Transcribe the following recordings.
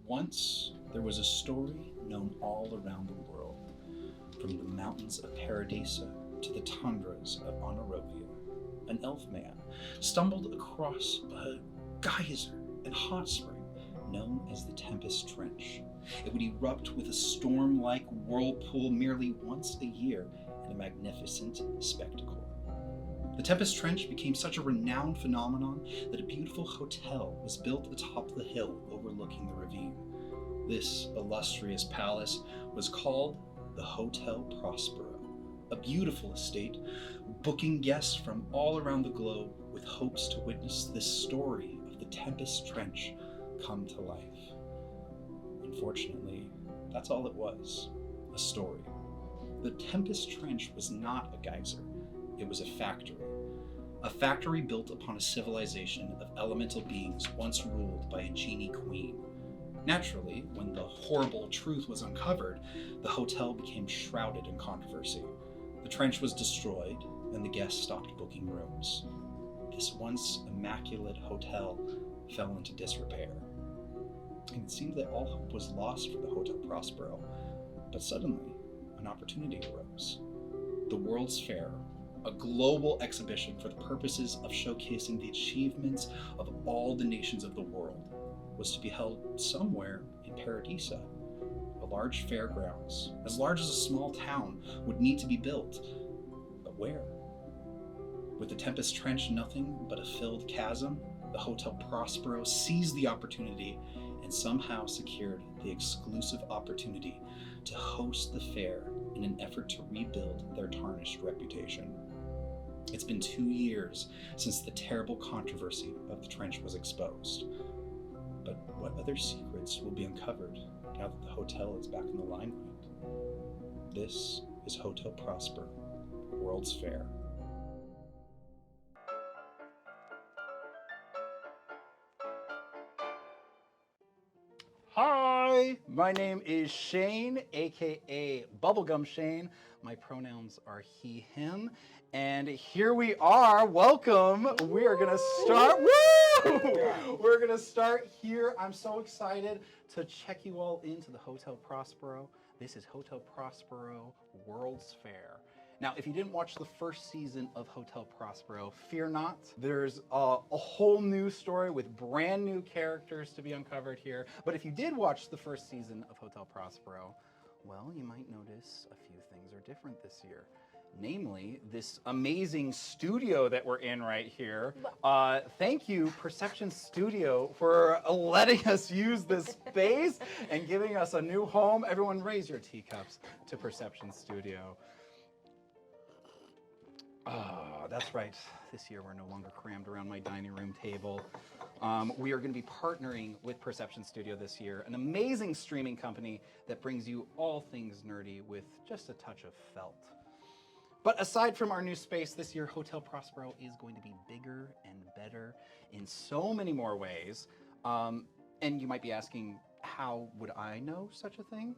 Once, there was a story known all around the world, from the mountains of Paradisa to the tundras of Honorovia. An elf man stumbled across a geyser and hot spring known as the Tempest Trench. It would erupt with a storm-like whirlpool merely once a year in a magnificent spectacle. The Tempest Trench became such a renowned phenomenon that a beautiful hotel was built atop the hill overlooking the ravine. This illustrious palace was called the Hotel Prospero, a beautiful estate, booking guests from all around the globe with hopes to witness this story of the Tempest Trench come to life. Unfortunately, that's all it was, a story. The Tempest Trench was not a geyser, it was a factory built upon a civilization of elemental beings once ruled by a genie queen. Naturally, when the horrible truth was uncovered, the hotel became shrouded in controversy. The trench was destroyed, and the guests stopped booking rooms. This once immaculate hotel fell into disrepair. And it seemed that all hope was lost for the Hotel Prospero, but suddenly, an opportunity arose. The World's Fair, a global exhibition for the purposes of showcasing the achievements of all the nations of the world, was to be held somewhere in Paradisa. A large fairgrounds, as large as a small town, would need to be built. But where? With the Tempest Trench nothing but a filled chasm, the Hotel Prospero seized the opportunity and somehow secured the exclusive opportunity to host the fair in an effort to rebuild their tarnished reputation. It's been 2 years since the terrible controversy of the trench was exposed. But what other secrets will be uncovered now that the hotel is back in the limelight? This is Hotel Prosper, World's Fair. Hi, my name is Shane, aka Bubblegum Shane. My pronouns are he, him, and here we are. Welcome. We are gonna start. Woo! We're gonna start here. I'm so excited to check you all into the Hotel Prospero. This is Hotel Prospero World's Fair. Now, if you didn't watch the first season of Hotel Prospero, fear not. There's a whole new story with brand new characters to be uncovered here. But if you did watch the first season of Hotel Prospero, well, you might notice a few things are different this year. Namely, this amazing studio that we're in right here. Thank you, Perception Studio, for letting us use this space and giving us a new home. Everyone raise your teacups to Perception Studio. Oh, that's right. This year we're no longer crammed around my dining room table. We are going to be partnering with Perception Studio this year, an amazing streaming company that brings you all things nerdy with just a touch of felt. But aside from our new space, this year Hotel Prospero is going to be bigger and better in so many more ways. And you might be asking, how would I know such a thing?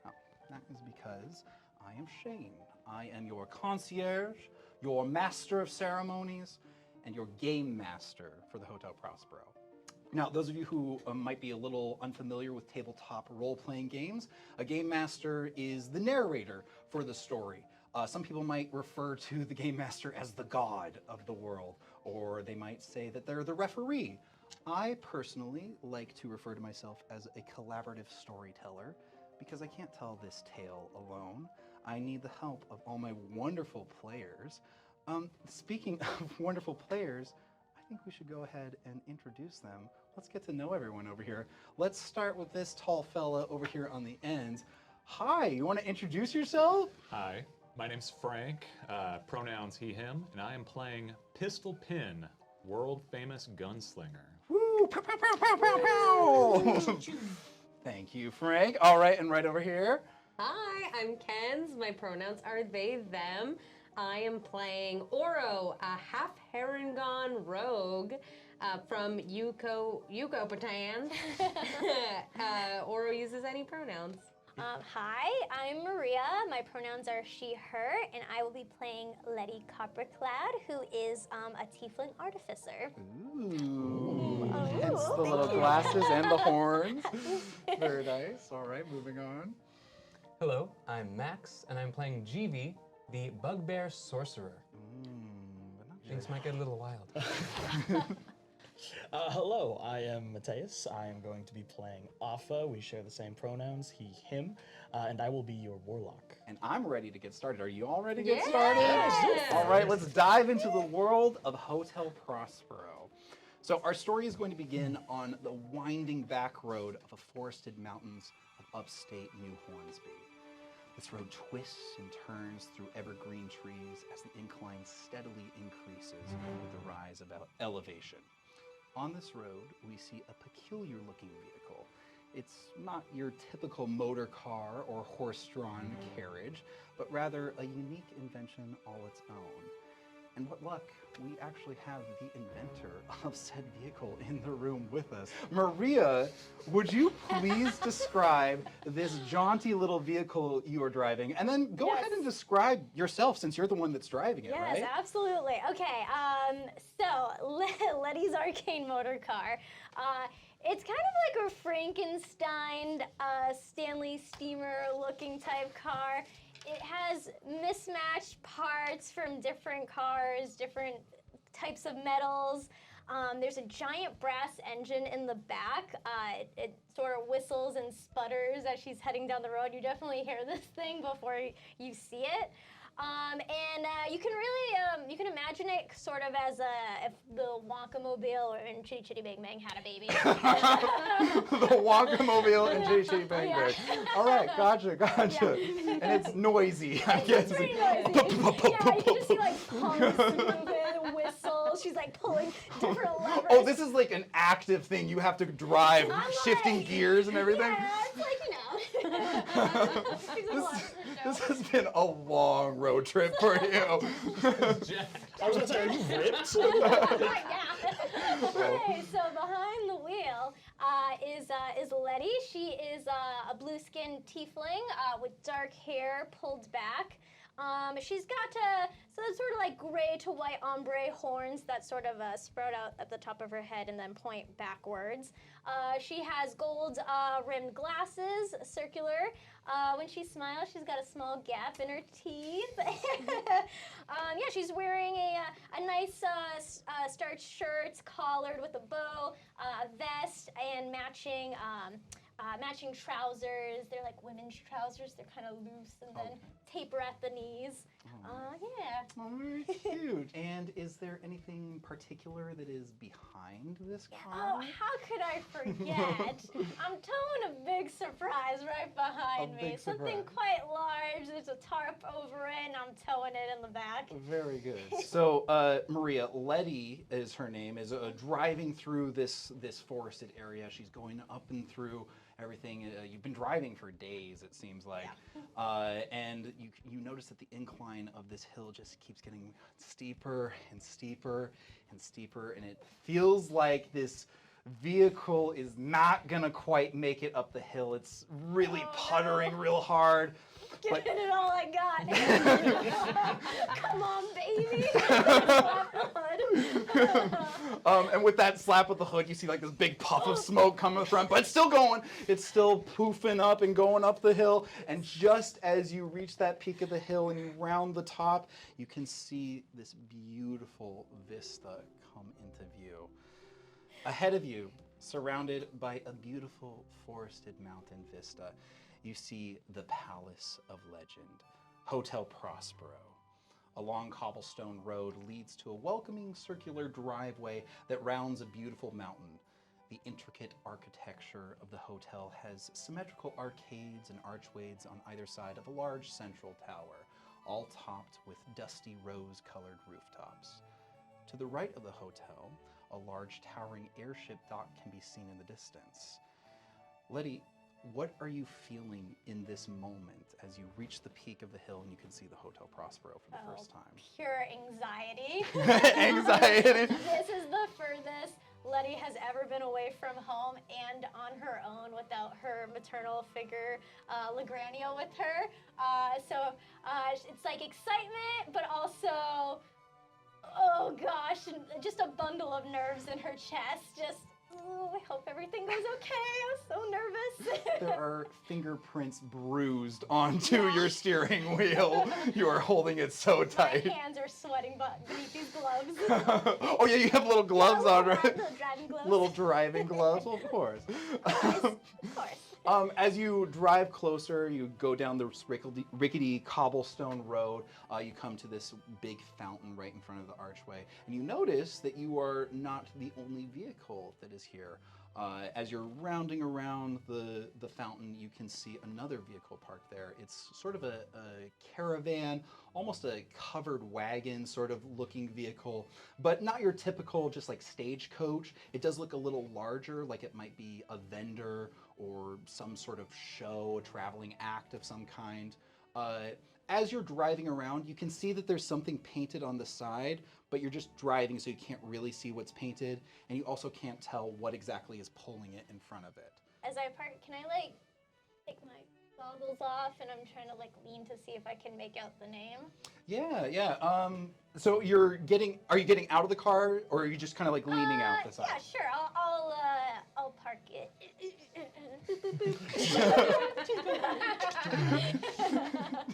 Well, that is because I am Shane. I am your concierge, your master of ceremonies, and your game master for the Hotel Prospero. Now, those of you who might be a little unfamiliar with tabletop role-playing games, a game master is the narrator for the story. Some people might refer to the game master as the god of the world, or they might say that they're the referee. I personally like to refer to myself as a collaborative storyteller because I can't tell this tale alone. I need the help of all my wonderful players. Speaking of wonderful players, I think we should go ahead and introduce them. Let's get to know everyone over here. Let's start with this tall fella over here on the end. Hi, you want to introduce yourself? Hi, my name's Frank, pronouns he, him, and I am playing Pistol Pin, world famous gunslinger. Woo! Pow, pow, pow, pow, pow, pow! Thank you, Frank. All right, and right over here. Hi, I'm Kenz. My pronouns are they, them. I am playing Oro, a half Harengon rogue from Yucatan. Oro uses any pronouns. Hi, I'm Maria. My pronouns are she, her, and I will be playing Letty Copperclad, who is a tiefling artificer. Ooh. Hence the little glasses and the horns. Very nice. All right, moving on. Hello, I'm Max, and I'm playing GV, the Bugbear Sorcerer. Things might get a little wild. Hello, I am Mateus. I am going to be playing Afa. We share the same pronouns, he, him, and I will be your warlock. And I'm ready to get started. Are you all ready to get started? All right, let's dive into the world of Hotel Prospero. So our story is going to begin on the winding back road of the forested mountains of upstate New Hornsby. This road twists and turns through evergreen trees as the incline steadily increases with the rise of elevation. On this road, we see a peculiar-looking vehicle. It's not your typical motor car or horse-drawn carriage, but rather a unique invention all its own. And what luck, we actually have the inventor of said vehicle in the room with us. Maria, would you please describe this jaunty little vehicle you are driving, and then go ahead and describe yourself since you're the one that's driving it, right? Yes, absolutely. Okay, so Letty's arcane motor car. It's kind of like a Frankenstein, Stanley Steamer looking type car. It has mismatched parts from different cars, different types of metals. There's a giant brass engine in the back. It sort of whistles and sputters as she's heading down the road. You definitely hear this thing before you see it. You can really, you can imagine it sort of as if the Wonka-mobile in Chitty Chitty Bang Bang had a baby. The Wonka-mobile and Chitty Chitty Bang Bang. All right, gotcha. Yeah. And it's noisy, I guess. It's pretty noisy. Yeah, you can just see like pumps moving, whistles. She's like pulling different levers. Oh, this is like an active thing. You have to drive, shifting gears and everything. Yeah, it's like, you know. This has been a long road trip for you. I was going to say, are you ripped? Okay, so behind the wheel is Letty. She is a blue-skinned tiefling with dark hair pulled back. She's got so it's sort of like gray to white ombre horns that sort of sprout out at the top of her head and then point backwards. She has gold rimmed glasses, circular. When she smiles, she's got a small gap in her teeth. Yeah, she's wearing a nice starched shirt, collared with a bow, a vest, and matching trousers. They're like women's trousers. They're kind of loose and then taper at the knees. Yeah. Oh, very cute. And is there anything particular that is behind this car? Oh, how could I forget? I'm towing a big surprise right behind me. Something quite large. There's a tarp over it, and I'm towing it in the back. Very good. So, Maria, Letty is her name, is driving through this forested area. She's going up and through everything. You've been driving for days, it seems like. Yeah. And you notice that the incline of this hill just keeps getting steeper and steeper and steeper, and it feels like this vehicle is not gonna quite make it up the hill. It's really puttering real hard. Giving it all I got. Come on, baby. Slap the hood. And with that slap with the hood, you see like this big puff of smoke coming from, but it's still going. It's still poofing up and going up the hill. And just as you reach that peak of the hill and you round the top, you can see this beautiful vista come into view. Ahead of you, surrounded by a beautiful forested mountain vista, you see the Palace of Legend, Hotel Prospero. A long cobblestone road leads to a welcoming circular driveway that rounds a beautiful mountain. The intricate architecture of the hotel has symmetrical arcades and archways on either side of a large central tower, all topped with dusty rose-colored rooftops. To the right of the hotel, a large towering airship dock can be seen in the distance. Letty, what are you feeling in this moment as you reach the peak of the hill and you can see the Hotel Prospero for the first time? Pure anxiety. Anxiety. This is the furthest Letty has ever been away from home and on her own without her maternal figure, Lagranio, with her. So it's like excitement, but also, oh gosh, just a bundle of nerves in her chest. Just Oh, I hope everything goes okay. I'm so nervous. There are fingerprints bruised onto your steering wheel. You are holding it so tight. My hands are sweating beneath these gloves. Oh yeah, you have little gloves on, right? Little driving gloves. Little driving gloves, well, of course. Of course. As you drive closer, you go down the rickety cobblestone road. You come to this big fountain right in front of the archway, and you notice that you are not the only vehicle that is here. As you're rounding around the fountain, you can see another vehicle parked there. It's sort of a caravan, almost a covered wagon sort of looking vehicle, but not your typical just like stagecoach. It does look a little larger, like it might be a vendor or some sort of show, a traveling act of some kind. As you're driving around, you can see that there's something painted on the side, but you're just driving so you can't really see what's painted, and you also can't tell what exactly is pulling it in front of it. As I park, can I like take my goggles off and I'm trying to like lean to see if I can make out the name? Yeah. So are you getting out of the car, or are you just kind of like leaning out the side? Yeah, sure. I'll park it.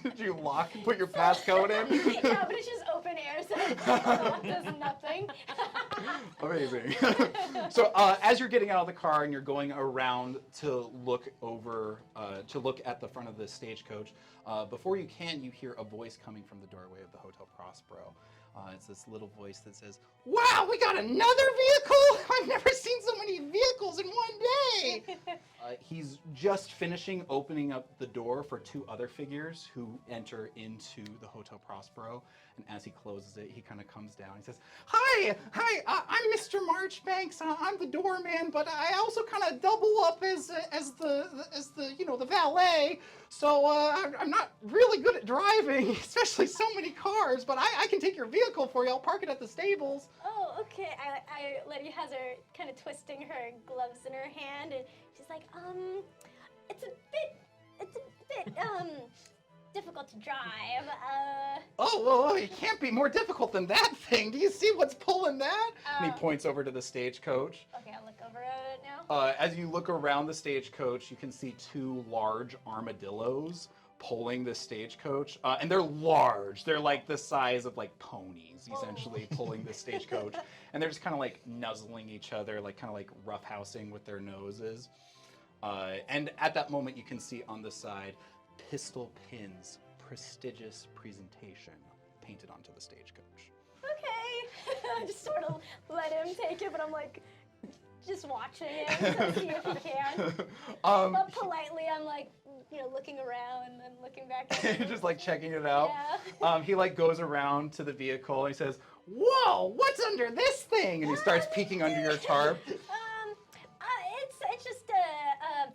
Did you lock and put your passcode in? Yeah, but it's just open air, so it does nothing. Amazing. So as you're getting out of the car and you're going around to look at the front of the stagecoach, before you can, you hear a voice coming from the doorway of the Hotel Prospero. It's this little voice that says, "Wow, we got another vehicle! I've never seen so many vehicles in one day!" He's just finishing opening up the door for two other figures who enter into the Hotel Prospero. And as he closes it, he kind of comes down. He says, Hi, I'm Mr. Marchbanks. I'm the doorman, but I also kind of double up as the valet. So I'm not really good at driving, especially so many cars. But I can take your vehicle for you. I'll park it at the stables. Oh, okay. Letty has her kind of twisting her gloves in her hand, and she's like, it's a bit difficult to drive. Oh, it can't be more difficult than that thing. Do you see what's pulling that? And he points over to the stagecoach. Okay, I'll look over at it now. As you look around the stagecoach, you can see two large armadillos pulling the stagecoach, and they're large. They're like the size of like ponies, essentially, pulling the stagecoach, and they're just kind of like nuzzling each other, like kind of like roughhousing with their noses. And at that moment, you can see on the side, Pistol Pin's prestigious presentation painted onto the stagecoach. Okay. I just sort of let him take it, but I'm like just watching it to see if he can. But politely, I'm like, looking around and looking back at him. Just like checking it out. Yeah. He like goes around to the vehicle and he says, "Whoa, what's under this thing?" And he starts peeking under your tarp. It's just a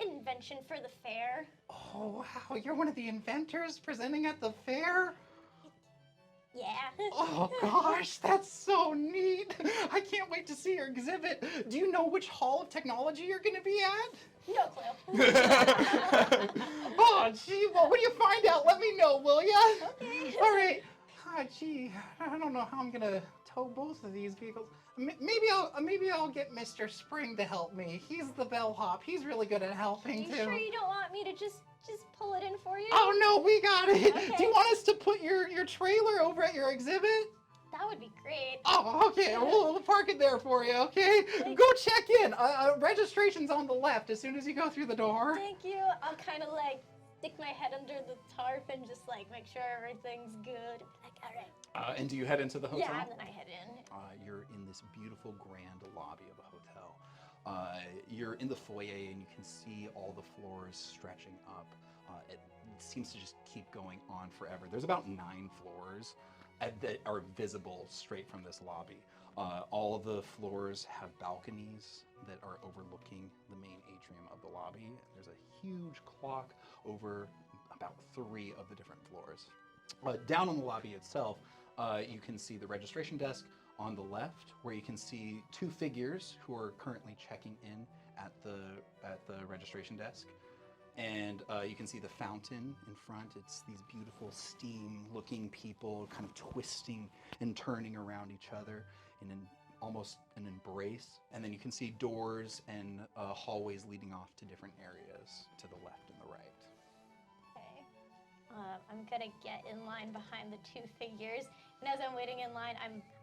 invention for the fair. Oh, wow, you're one of the inventors presenting at the fair? Yeah. Oh gosh, that's so neat. I can't wait to see your exhibit. Do you know which Hall of Technology you're going to be at? No clue. Oh, gee, well, when you find out, let me know, will ya? Okay. All right. Ah, gee, I don't know how I'm going to tow both of these vehicles. Maybe I'll get Mr. Spring to help me. He's the bellhop. He's really good at helping, Are you too. sure you don't want me to just pull it in for you? Oh, no, we got it. Okay. Do you want us to put your trailer over at your exhibit? That would be great. Oh, okay. We'll park it there for you, okay? Go check in. Registration's on the left as soon as you go through the door. Thank you. I'll kind of like stick my head under the tarp and just like make sure everything's good. Like, all right. And do you head into the hotel? Yeah, and then I head in. You're in this beautiful grand lobby of a hotel. You're in the foyer and you can see all the floors stretching up. It seems to just keep going on forever. There's about 9 floors that are visible straight from this lobby. All of the floors have balconies that are overlooking the main atrium of the lobby. There's a huge clock over about 3 of the different floors. Down on the lobby itself, you can see the registration desk on the left, where you can see 2 figures who are currently checking in at the registration desk. And you can see the fountain in front. It's these beautiful steam-looking people kind of twisting and turning around each other in almost an embrace, and then you can see doors and hallways leading off to different areas to the left and the right. Okay. I'm gonna get in line behind the two figures, and as I'm waiting in line,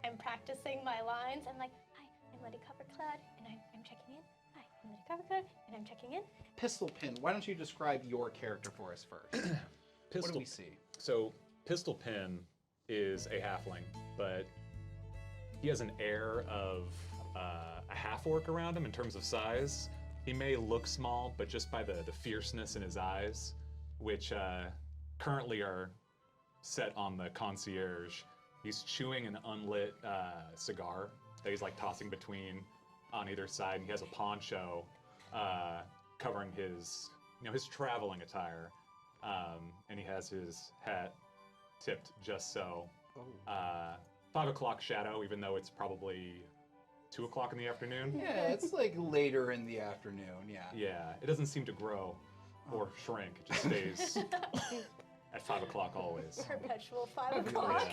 I'm practicing my lines. I'm like, "Hi, I'm Lady Coppercloud, and I'm checking in. Hi, I'm Lady Coppercloud, and I'm checking in." Pistol Pin, why don't you describe your character for us first? What do we see? So Pistol Pin is a halfling, but he has an air of a half-orc around him in terms of size. He may look small, but just by the fierceness in his eyes, which currently are set on the concierge, he's chewing an unlit cigar that he's like tossing between on either side, and he has a poncho covering his traveling attire, and he has his hat tipped just so. 5 o'clock shadow, even though it's probably 2 o'clock in the afternoon. Yeah, it's like later in the afternoon, yeah. Yeah, it doesn't seem to grow or shrink. It just stays at 5 o'clock always. Perpetual 5 o'clock.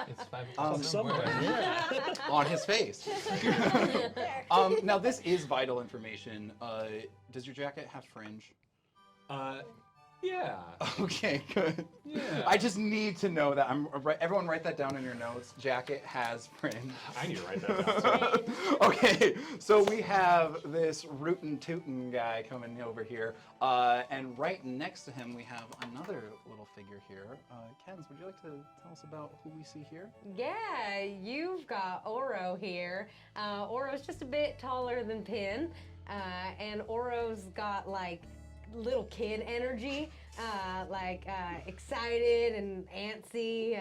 It's 5 o'clock Somewhere. Yeah. On his face. Now this is vital information. Does your jacket have fringe? Yeah. Okay, good. Yeah. I just need to know that. Everyone write that down in your notes. Jacket has fringe. I need to write that down. Okay, so we have this rootin' tootin' guy coming over here, and right next to him we have another little figure here. Kens, would you like to tell us about who we see here? Yeah, you've got Oro here. Oro's just a bit taller than Pin, and Oro's got like little kid energy, excited and antsy,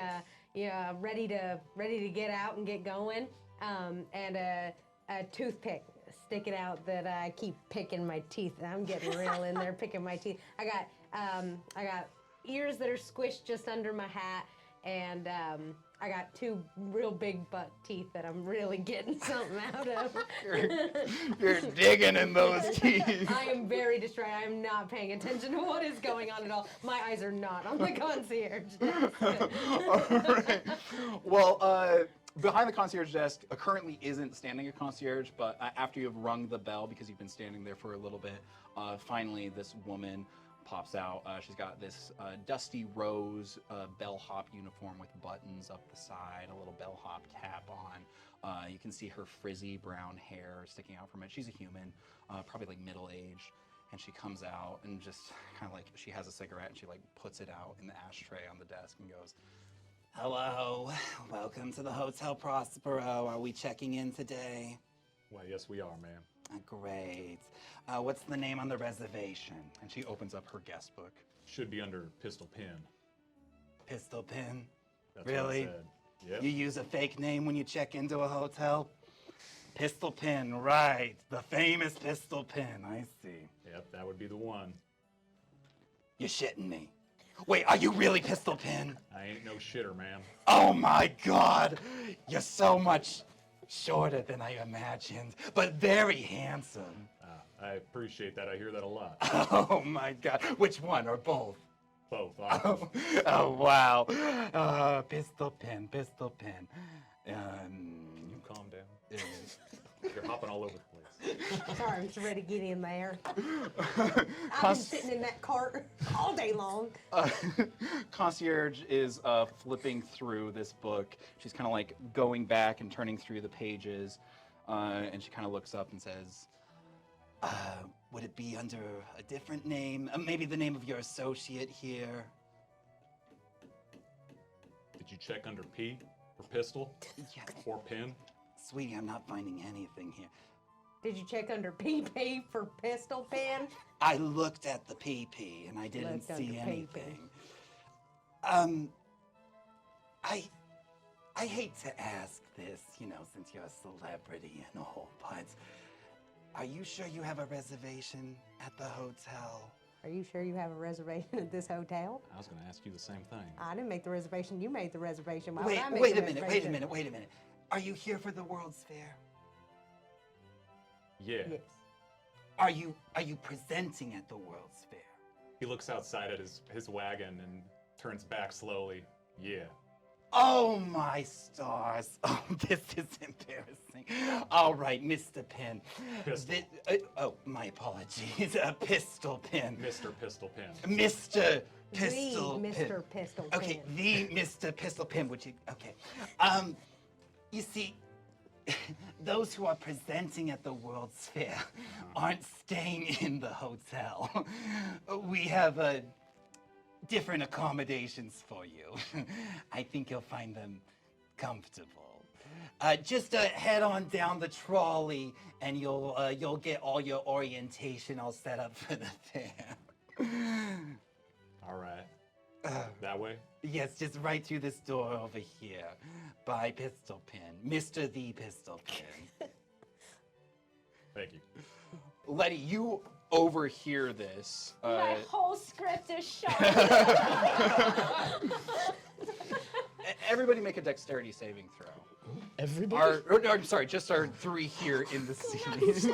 ready to get out and get going, and a toothpick sticking out that I keep picking my teeth. I'm getting real in there picking my teeth. I got ears that are squished just under my hat, and I got 2 real big buck teeth that I'm really getting something out of. You're digging in those teeth. I am very distracted. I am not paying attention to what is going on at all. My eyes are not on the concierge desk. All right. Well, behind the concierge desk currently isn't standing a concierge, but after you've rung the bell, because you've been standing there for a little bit, finally this woman pops out. She's got this dusty rose bellhop uniform with buttons up the side, a little bellhop cap on. You can see her frizzy brown hair sticking out from it. She's a human, probably like middle-aged, and she comes out and just kind of like, she has a cigarette and she like puts it out in the ashtray on the desk and goes, "Hello, welcome to the Hotel Prospero. Are we checking in today?" Well, yes, we are, ma'am. Great. What's the name on the reservation? And she opens up her guest book. Should be under Pistol Pin. Pistol Pin? That's Really? what I said. Yep. You use a fake name when you check into a hotel? Pistol Pin, right. The famous Pistol Pin, I see. Yep, that would be the one. You're shitting me. Wait, are you really Pistol Pin? I ain't no shitter, ma'am. Oh my God! You're so much shorter than I imagined, but very handsome. I appreciate that. I hear that a lot. Oh my God. Which one, or both? Both. Oh wow. Pistol Pin, Pistol Pin. You calm down. You're hopping all over the place. Sorry, I'm just ready to get in there. I've been sitting in that cart all day long. Concierge is flipping through this book. She's kind of like going back and turning through the pages, and she kind of looks up and says, would it be under a different name? Maybe the name of your associate here? Did you check under P for pistol? Yeah. Or pin? Sweetie, I'm not finding anything here. Did you check under PP for Pistol Pin? I looked at the PP and I didn't Looked see under anything. I hate to ask this, since you're a celebrity and all, but are you sure you have a reservation at the hotel? Are you sure you have a reservation at this hotel? I was going to ask you the same thing. I didn't make the reservation. You made the reservation. Why Wait, would I make wait the a minute, reservation? wait a minute. Are you here for the World's Fair? Yeah. Yes. Are you presenting at the World's Fair? He looks outside at his wagon and turns back slowly. Yeah. Oh, my stars. Oh, this is embarrassing. All right, Mr. Pin. Pistol. Oh, my apologies. Pistol Pin. Mr. Pistol Pin. Mr. Pistol The Pin. Mr. Pistol Okay, Pin. the Mr. Pistol Pin, would you? Okay. You see, those who are presenting at the World's Fair aren't staying in the hotel. We have different accommodations for you. I think you'll find them comfortable. Just head on down the trolley, and you'll get all your orientation all set up for the fair. All right. That way? Yes, just right through this door over here, by Pistol Pin, Mr. The Pistol Pin. Thank you. Letty, you overhear this. My whole script is shot. Everybody make a dexterity saving throw. Everybody? I'm sorry, just our three here in the scene. Hasty,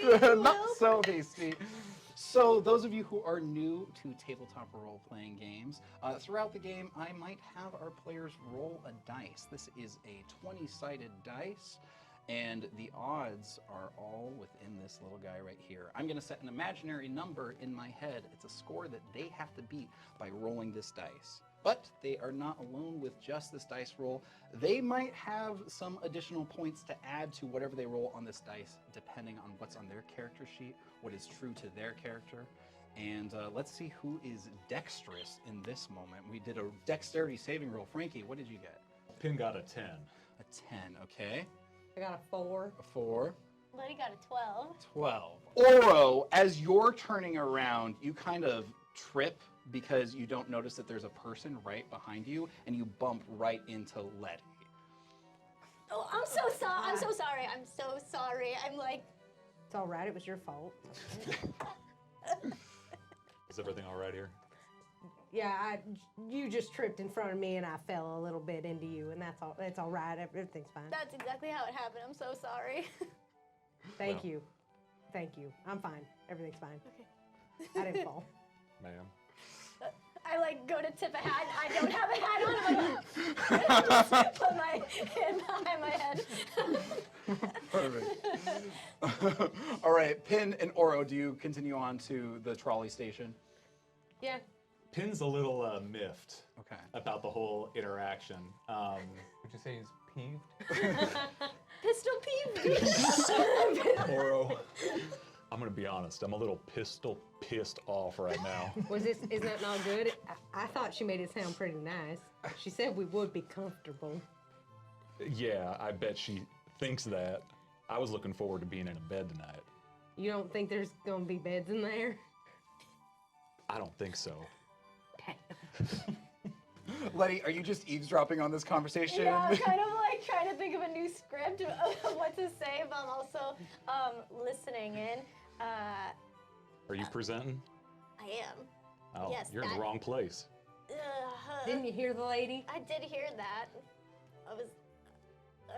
Not Will. so hasty. So, those of you who are new to tabletop role-playing games, throughout the game, I might have our players roll a dice. This is a 20-sided dice, and the odds are all within this little guy right here. I'm going to set an imaginary number in my head. It's a score that they have to beat by rolling this dice. But they are not alone with just this dice roll. They might have some additional points to add to whatever they roll on this dice, depending on what's on their character sheet, what is true to their character. And let's see who is dexterous in this moment. We did a dexterity saving roll. Frankie, what did you get? Pin got a 10. A 10, okay. I got a 4. A 4. Letty got a 12. 12. Oro, as you're turning around, you kind of trip because you don't notice that there's a person right behind you, and you bump right into Letty. Oh, I'm so sorry. I'm so sorry. I'm so sorry. I'm like, It's all right. It was your fault. Is everything all right here? Yeah, you just tripped in front of me, and I fell a little bit into you, and that's all. It's all right. Everything's fine. that's exactly how it happened. I'm so sorry. Thank Well. you. Thank you. I'm fine. Everything's fine. Okay. I didn't fall. Ma'am. I like go to tip a hat. I don't have a hat on. I'm like, just put my hand behind my head. Perfect. All right, Pin and Oro, do you continue on to the trolley station? Yeah. Pin's a little miffed Okay. about the whole interaction. Would you say he's peeved? Pistol peeve. Oro. I'm gonna be honest. I'm a little pissed off right now. Isn't that not good? I thought she made it sound pretty nice. She said we would be comfortable. Yeah, I bet she thinks that. I was looking forward to being in a bed tonight. You don't think there's gonna be beds in there? I don't think so. Letty, are you just eavesdropping on this conversation? Yeah, I'm kind of like trying to think of a new script of what to say, but I'm also listening in. Are you presenting? I am. Oh, Yes, you're in that- the wrong place. Didn't you hear the lady? I did hear that. I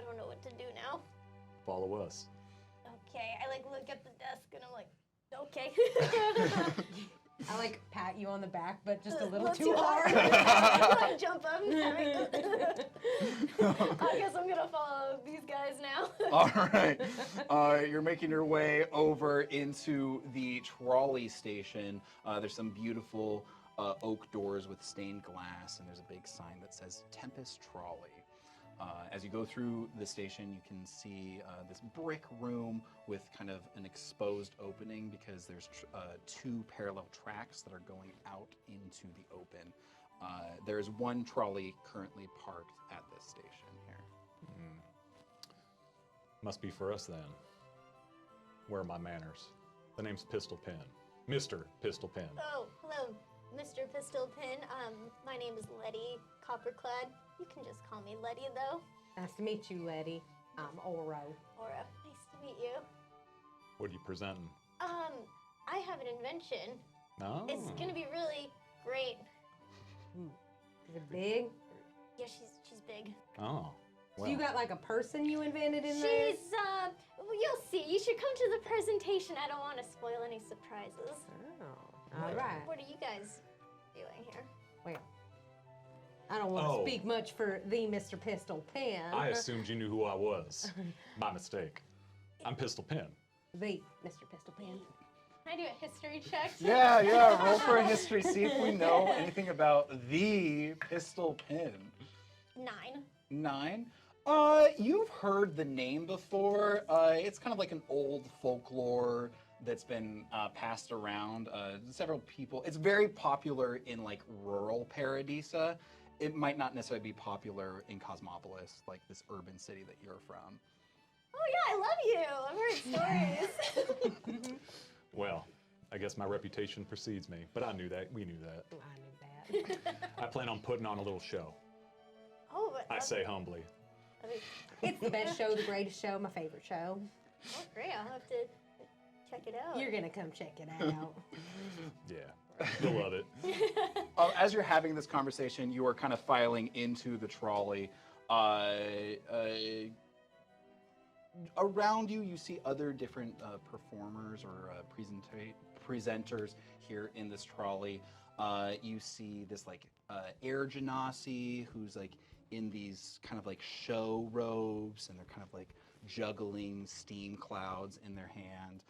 don't know what to do now. Follow us. Okay, I like look at the desk and I'm like, okay. I like pat you on the back, but just a little Little too too hard. Like jump up. I guess I'm gonna follow these guys now. All right. You're making your way over into the trolley station. There's some beautiful oak doors with stained glass, and there's a big sign that says Tempest Trolley. As you go through the station, you can see this brick room with kind of an exposed opening because there's two parallel tracks that are going out into the open. There's one trolley currently parked at this station here. Must be for us then. Where are my manners? The name's Pistol Pin. Mr. Pistol Pin. Oh, hello, Mr. Pistol Pin. My name is Letty Copperclad. You can just call me Letty, though. Nice to meet you, Letty. I'm Oro. Aura, nice to meet you. What are you presenting? I have an invention. No. It's gonna be really great. Is it big? Yeah, she's big. Oh. So you got like a person you invented in there? She's well, you'll see. You should come to the presentation. I don't want to spoil any surprises. Oh, all right. What are you guys doing here? Well, I don't want to Oh. speak much for the Mr. Pistol Pen. I assumed you knew who I was. My mistake. I'm Pistol Pen. The Mr. Pistol Pen. Can I do a history check? Yeah, roll for a history, see if we know anything about the Pistol Pin. 9. 9. You've heard the name before. It's kind of like an old folklore that's been passed around. Several people. It's very popular in like rural Paradisa. It might not necessarily be popular in Cosmopolis, like this urban city that you're from. Oh yeah, I love you. I've heard stories. Well, I guess my reputation precedes me, but I knew that. We knew that. I knew that. I plan on putting on a little show. Oh, but I say humbly. It's the best show, the greatest show, my favorite show. oh, great. I'll have to check it out. You're gonna come check it out. Yeah, you'll love it. As you're having this conversation, you are kind of filing into the trolley. Around you, you see other different performers or presenters here in this trolley. You see this like air genasi who's like in these kind of like show robes, and they're kind of like juggling steam clouds in their hand.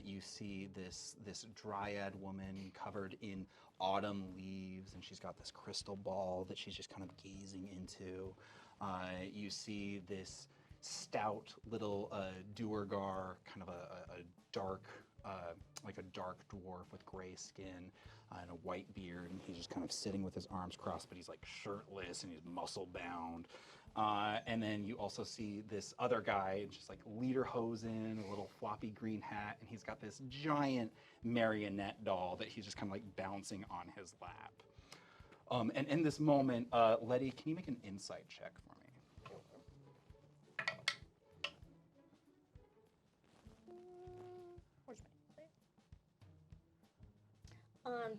You see this dryad woman covered in autumn leaves, and she's got this crystal ball that she's just kind of gazing into. You see this stout little Duergar, kind of a dark, like a dark dwarf with gray skin and a white beard, and he's just kind of sitting with his arms crossed, but he's like shirtless and he's muscle bound. And then you also see this other guy, just like lederhosen, a little floppy green hat, and he's got this giant marionette doll that he's just kind of like bouncing on his lap. And in this moment, Letty, can you make an insight check for me?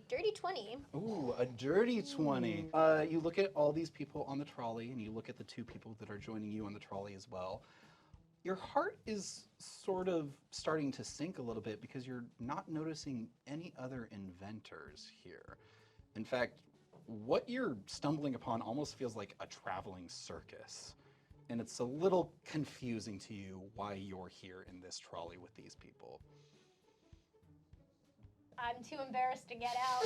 Dirty 20. Ooh, a dirty 20. You look at all these people on the trolley, and you look at the two people that are joining you on the trolley as well. Your heart is sort of starting to sink a little bit because you're not noticing any other inventors here. In fact, what you're stumbling upon almost feels like a traveling circus. And it's a little confusing to you why you're here in this trolley with these people. I'm too embarrassed to get out.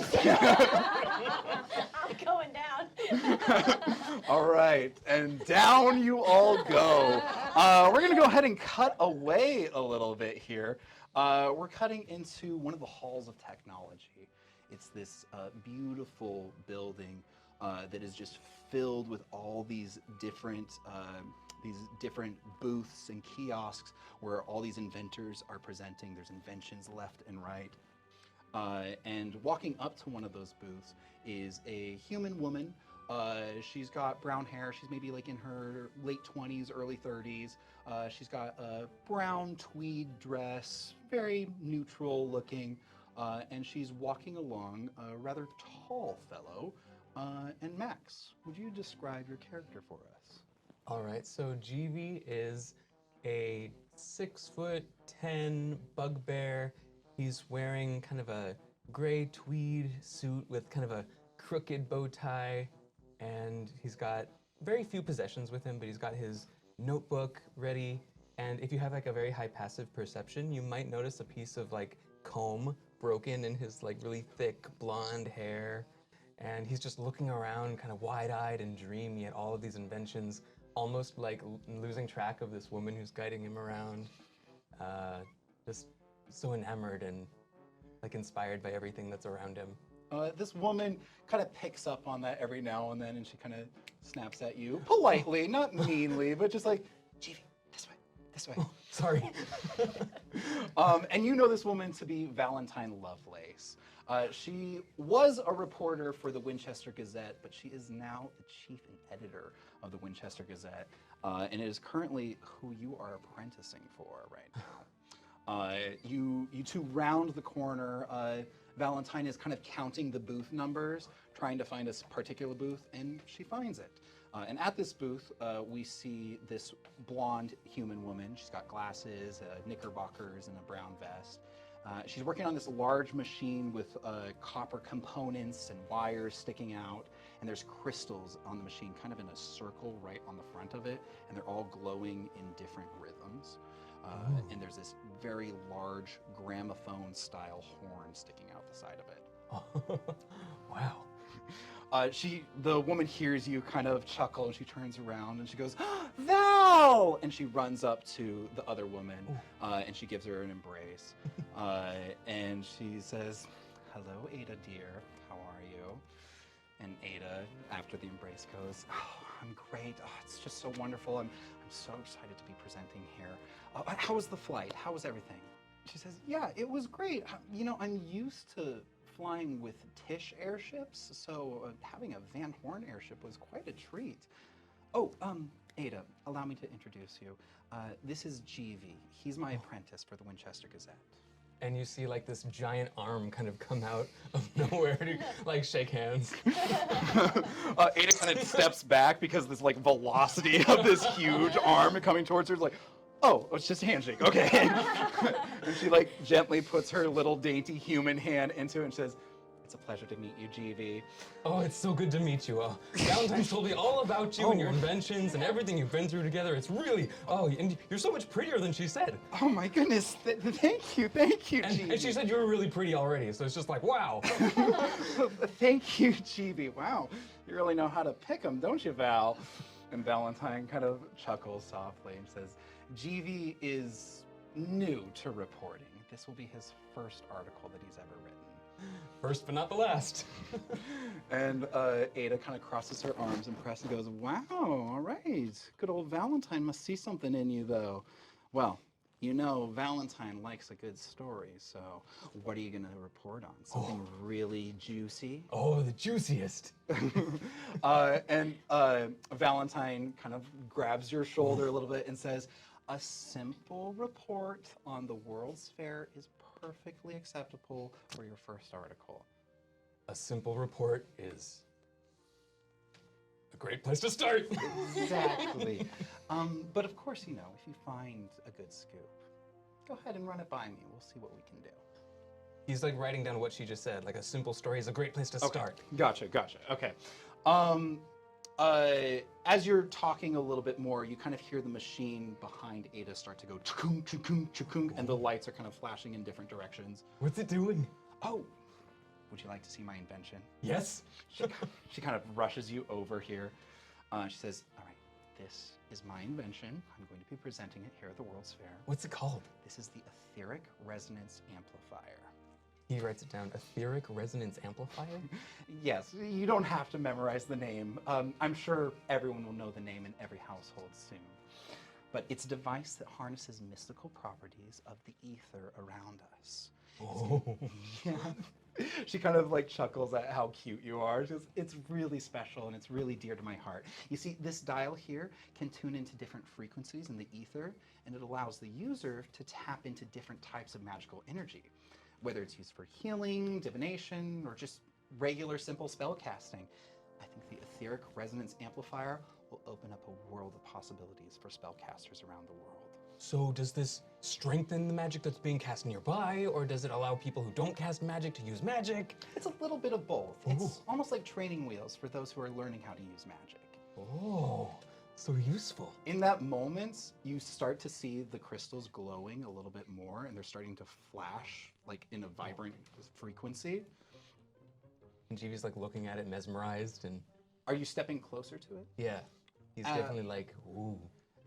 I'm going down. All right, and down you all go. We're gonna go ahead and cut away a little bit here. We're cutting into one of the halls of technology. It's this beautiful building that is just filled with all these different booths and kiosks where all these inventors are presenting. There's inventions left and right. And walking up to one of those booths is a human woman. She's got brown hair. She's maybe like in her late 20s, early 30s. She's got a brown tweed dress, very neutral looking. And she's walking along a rather tall fellow. And Max, would you describe your character for us? All right, so GV is a 6'10" bugbear. He's wearing kind of a gray tweed suit with kind of a crooked bow tie, and he's got very few possessions with him, but he's got his notebook ready. And if you have like a very high passive perception, you might notice a piece of like comb broken in his like really thick blonde hair. And he's just looking around kind of wide-eyed and dreamy at all of these inventions, almost like losing track of this woman who's guiding him around. Just so enamored and like inspired by everything that's around him. This woman kind of picks up on that every now and then, and she kind of snaps at you politely, not meanly, but just like, Jeevy, this way. Oh, sorry. And you know this woman to be Valentine Lovelace. She was a reporter for the Winchester Gazette, but she is now the chief editor of the Winchester Gazette, and it is currently who you are apprenticing for right now. You two round the corner. Valentine is kind of counting the booth numbers, trying to find a particular booth, and she finds it. And at this booth, we see this blonde human woman. She's got glasses, knickerbockers, and a brown vest. She's working on this large machine with copper components and wires sticking out. and there's crystals on the machine kind of in a circle right on the front of it, and they're all glowing in different rhythms. And there's this very large gramophone style horn sticking out the side of it. Wow. The woman hears you kind of chuckle, and she turns around and she goes, Val! And she runs up to the other woman, and she gives her an embrace. And she says, hello, Ada dear, how are you? And Ada, after the embrace, goes, oh, I'm great. Oh, it's just so wonderful. I'm so excited to be presenting here. How was the flight? How was everything? She says, yeah, it was great. You know, I'm used to flying with Tish airships, so having a Van Horn airship was quite a treat. Oh, Ada, allow me to introduce you. This is GV. He's my apprentice for the Winchester Gazette. And you see like this giant arm kind of come out of nowhere to like shake hands. Ada kind of steps back because this like velocity of this huge arm coming towards her is like, oh, it's just a handshake, okay. And she like gently puts her little dainty human hand into it and says, it's a pleasure to meet you, GV. Oh, it's so good to meet you. Valentine's told me all about you and your inventions and everything you've been through together. It's really, and you're so much prettier than she said. Oh my goodness, thank you, GV. And she said you were really pretty already, so it's just like, wow. Thank you, GV. Wow, you really know how to pick them, don't you, Val? And Valentine kind of chuckles softly and says, GV is new to reporting. This will be his first article that he's ever written. First but not the last. And Ada kind of crosses her arms impressed and goes, wow, all right. Good old Valentine must see something in you, though. Well, you know, Valentine likes a good story, so what are you going to report on? Something really juicy? Oh, the juiciest. And Valentine kind of grabs your shoulder a little bit and says, a simple report on the World's Fair is perfectly acceptable for your first article. A simple report is a great place to start. Exactly. But of course, you know, if you find a good scoop, go ahead and run it by me. We'll see what we can do. He's like writing down what she just said. Like a simple story is a great place to start. Gotcha. Okay. As you're talking a little bit more, you kind of hear the machine behind Ada start to go chukung, chukung, chukung, and the lights are kind of flashing in different directions. What's it doing? Oh, would you like to see my invention? Yes. She kind of rushes you over here. She says, all right, this is my invention. I'm going to be presenting it here at the World's Fair. What's it called? This is the etheric resonance amplifier. He writes it down. Etheric resonance amplifier? Yes, you don't have to memorize the name. I'm sure everyone will know the name in every household soon. But it's a device that harnesses mystical properties of the ether around us. Oh. Yeah. She kind of like chuckles at how cute you are. She goes, it's really special and it's really dear to my heart. You see, this dial here can tune into different frequencies in the ether, and it allows the user to tap into different types of magical energy, whether it's used for healing, divination, or just regular simple spell casting. I think the etheric resonance amplifier will open up a world of possibilities for spellcasters around the world. So does this strengthen the magic that's being cast nearby, or does it allow people who don't cast magic to use magic? It's a little bit of both. It's almost like training wheels for those who are learning how to use magic. Oh, so useful. In that moment, you start to see the crystals glowing a little bit more, and they're starting to flash like in a vibrant frequency. And GV's like looking at it mesmerized, and Are you stepping closer to it? yeah, he's definitely like, ooh.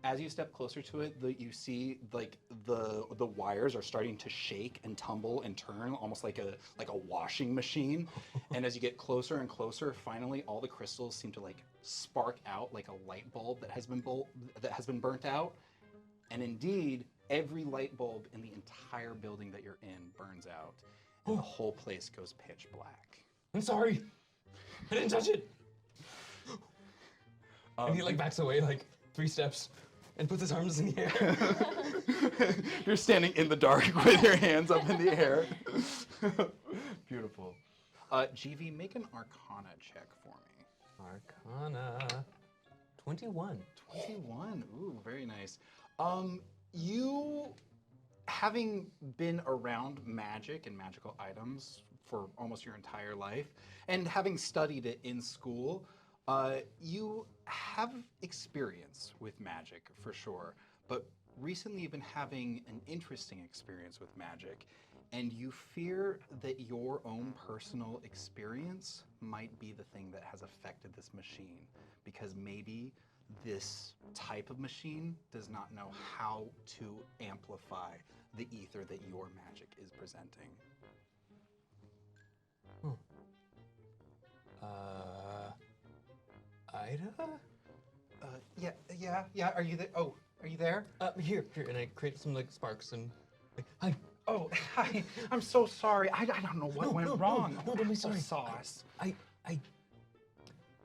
As you step closer to it, you see like the wires are starting to shake and tumble and turn almost like a washing machine. And as you get closer and closer, finally all the crystals seem to like spark out like a light bulb that has been burnt out. And indeed, every light bulb in the entire building that you're in burns out, and the whole place goes pitch black. I'm sorry, I didn't touch it. And he like backs away like 3 steps and puts his arms in the air. You're standing in the dark with your hands up in the air. Beautiful. GV, make an Arcana check for me. Arcana 21. 21. Ooh, very nice. You, having been around magic and magical items for almost your entire life. And having studied it in school, you have experience with magic for sure. But recently you've been having an interesting experience with magic, and you fear that your own personal experience might be the thing that has affected this machine, because maybe this type of machine does not know how to amplify the ether that your magic is presenting. Ida? Yeah. Are you there? Oh, are you there? Here, and I create some like sparks and like, hi. Oh, hi. I'm so sorry. I don't know what went wrong. No, don't be sorry. Sauce.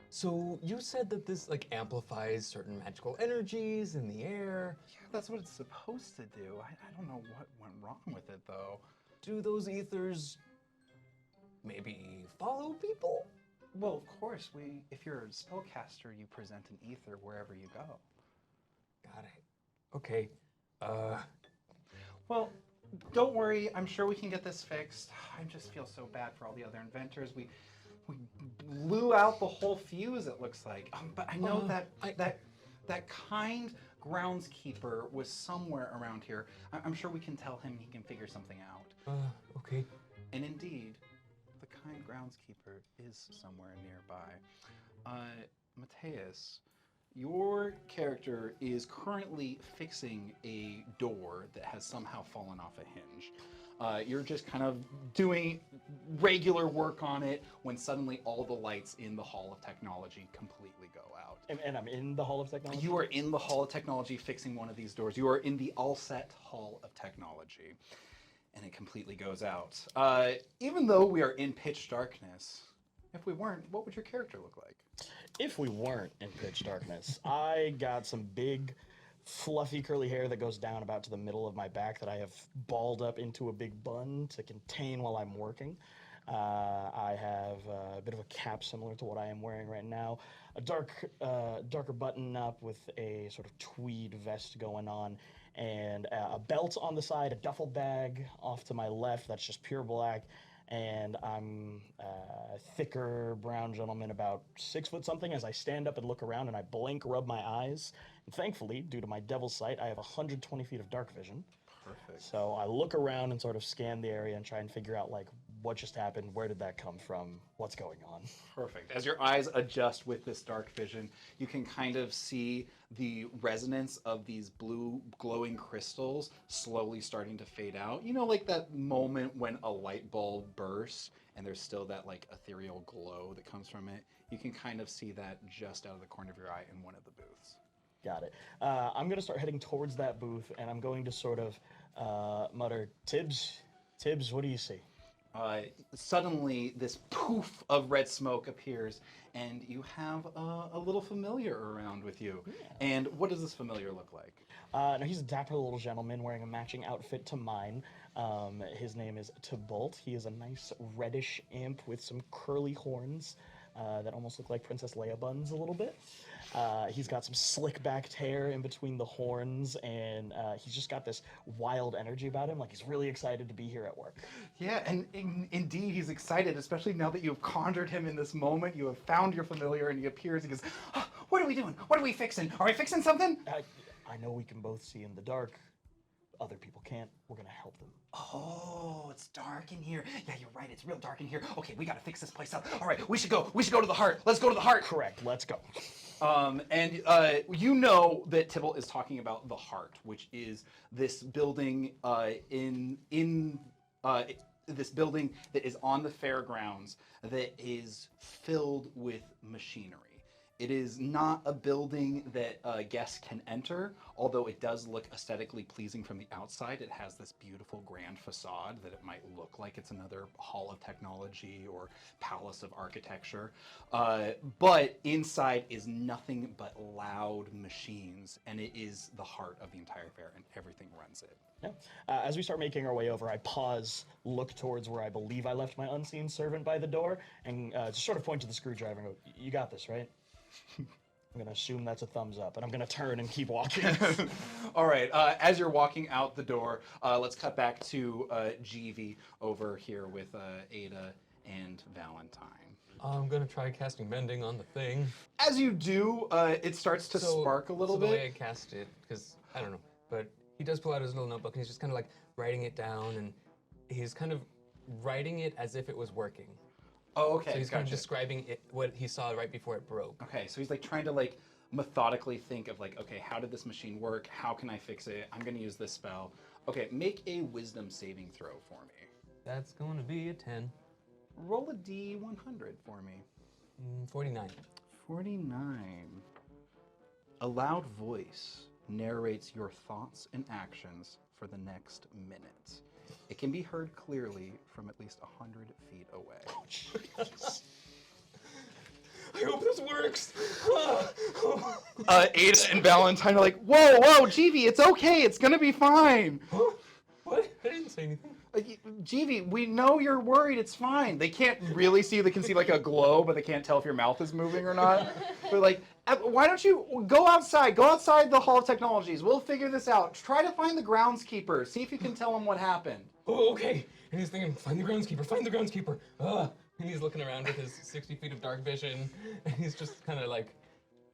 So you said that this like amplifies certain magical energies in the air. Yeah, that's what it's supposed to do. I don't know what went wrong with it though. Do those ethers maybe follow people? Well, of course, if you're a spellcaster, you present an ether wherever you go. Got it. Okay. Well, don't worry. I'm sure we can get this fixed. I just feel so bad for all the other inventors. We blew out the whole fuse, it looks like. But I know that kind groundskeeper was somewhere around here. I'm sure we can tell him he can figure something out. Okay. And indeed, the kind groundskeeper is somewhere nearby. Mateus, your character is currently fixing a door that has somehow fallen off a hinge. You're just kind of doing regular work on it when suddenly all the lights in the Hall of Technology completely go out. And I'm in the Hall of Technology? You are in the Hall of Technology fixing one of these doors. You are in the all-set Hall of Technology. And it completely goes out. Even though we are in pitch darkness, if we weren't, what would your character look like? If we weren't in pitch darkness, I got some big, fluffy curly hair that goes down about to the middle of my back that I have balled up into a big bun to contain while I'm working. I have a bit of a cap similar to what I am wearing right now, a darker button up with a sort of tweed vest going on, and a belt on the side, a duffel bag off to my left that's just pure black, and I'm a thicker brown gentleman, about 6 foot something. As I stand up and look around and I blink, rub my eyes, and thankfully, due to my devil's sight, I have 120 feet of dark vision. Perfect. So I look around and sort of scan the area and try and figure out like what just happened, where did that come from, what's going on. Perfect. As your eyes adjust with this dark vision, you can kind of see the resonance of these blue glowing crystals slowly starting to fade out. You know, like that moment when a light bulb bursts and there's still that like ethereal glow that comes from it. You can kind of see that just out of the corner of your eye in one of the booths. Got it. I'm going to start heading towards that booth, and I'm going to sort of mutter, Tibbs, what do you see? Suddenly, this poof of red smoke appears, and you have a little familiar around with you. Yeah. And what does this familiar look like? No, he's a dapper little gentleman wearing a matching outfit to mine. His name is Tybalt. He is a nice reddish imp with some curly horns that almost look like Princess Leia buns a little bit. He's got some slick-backed hair in between the horns, and he's just got this wild energy about him, like he's really excited to be here at work. Yeah, and indeed he's excited, especially now that you have conjured him in this moment. You have found your familiar, and he appears, he goes, oh, what are we doing? What are we fixing? Are we fixing something? I know we can both see in the dark. Other people can't. We're gonna help them. Oh, it's dark in here. Yeah, you're right. It's real dark in here. Okay, we gotta fix this place up. All right, we should go. We should go to the heart. Let's go to the heart. Correct. Let's go. You know that Tybalt is talking about the heart, which is this building this building that is on the fairgrounds that is filled with machinery. It is not a building that guests can enter, although it does look aesthetically pleasing from the outside. It has this beautiful grand facade that it might look like it's another hall of technology or palace of architecture. But inside is nothing but loud machines, and it is the heart of the entire fair, and everything runs it. Yeah. As we start making our way over, I pause, look towards where I believe I left my unseen servant by the door, and just sort of point to the screwdriver and go, you got this, right? I'm gonna assume that's a thumbs up, and I'm gonna turn and keep walking. All right. As you're walking out the door, let's cut back to GV over here with Ada and Valentine. I'm gonna try casting mending on the thing. As you do, it starts to spark a little The way bit. I cast it, because I don't know, but he does pull out his little notebook and he's just kind of like writing it down, and he's kind of writing it as if it was working. Oh, okay. So he's kind of gotcha. describing it, what he saw right before it broke. Okay, so he's like trying to like methodically think of like, okay, how did this machine work? How can I fix it? I'm gonna use this spell. Okay, make a wisdom saving throw for me. That's going to be a 10. Roll a D100 for me. 49. 49. A loud voice narrates your thoughts and actions for the next minute. It can be heard clearly from at least 100 feet away. I hope this works. Ada and Valentine are like, whoa, whoa, GV, it's okay, it's gonna be fine. Huh? What? I didn't say anything. GV, we know you're worried, it's fine. They can't really see, they can see like a glow, but they can't tell if your mouth is moving or not. But like, why don't you go outside the Hall of Technologies, we'll figure this out. Try to find the groundskeeper, see if you can tell him what happened. Oh, okay. And he's thinking, find the groundskeeper, find the groundskeeper. And he's looking around with his 60 feet of dark vision, and he's just kind of like,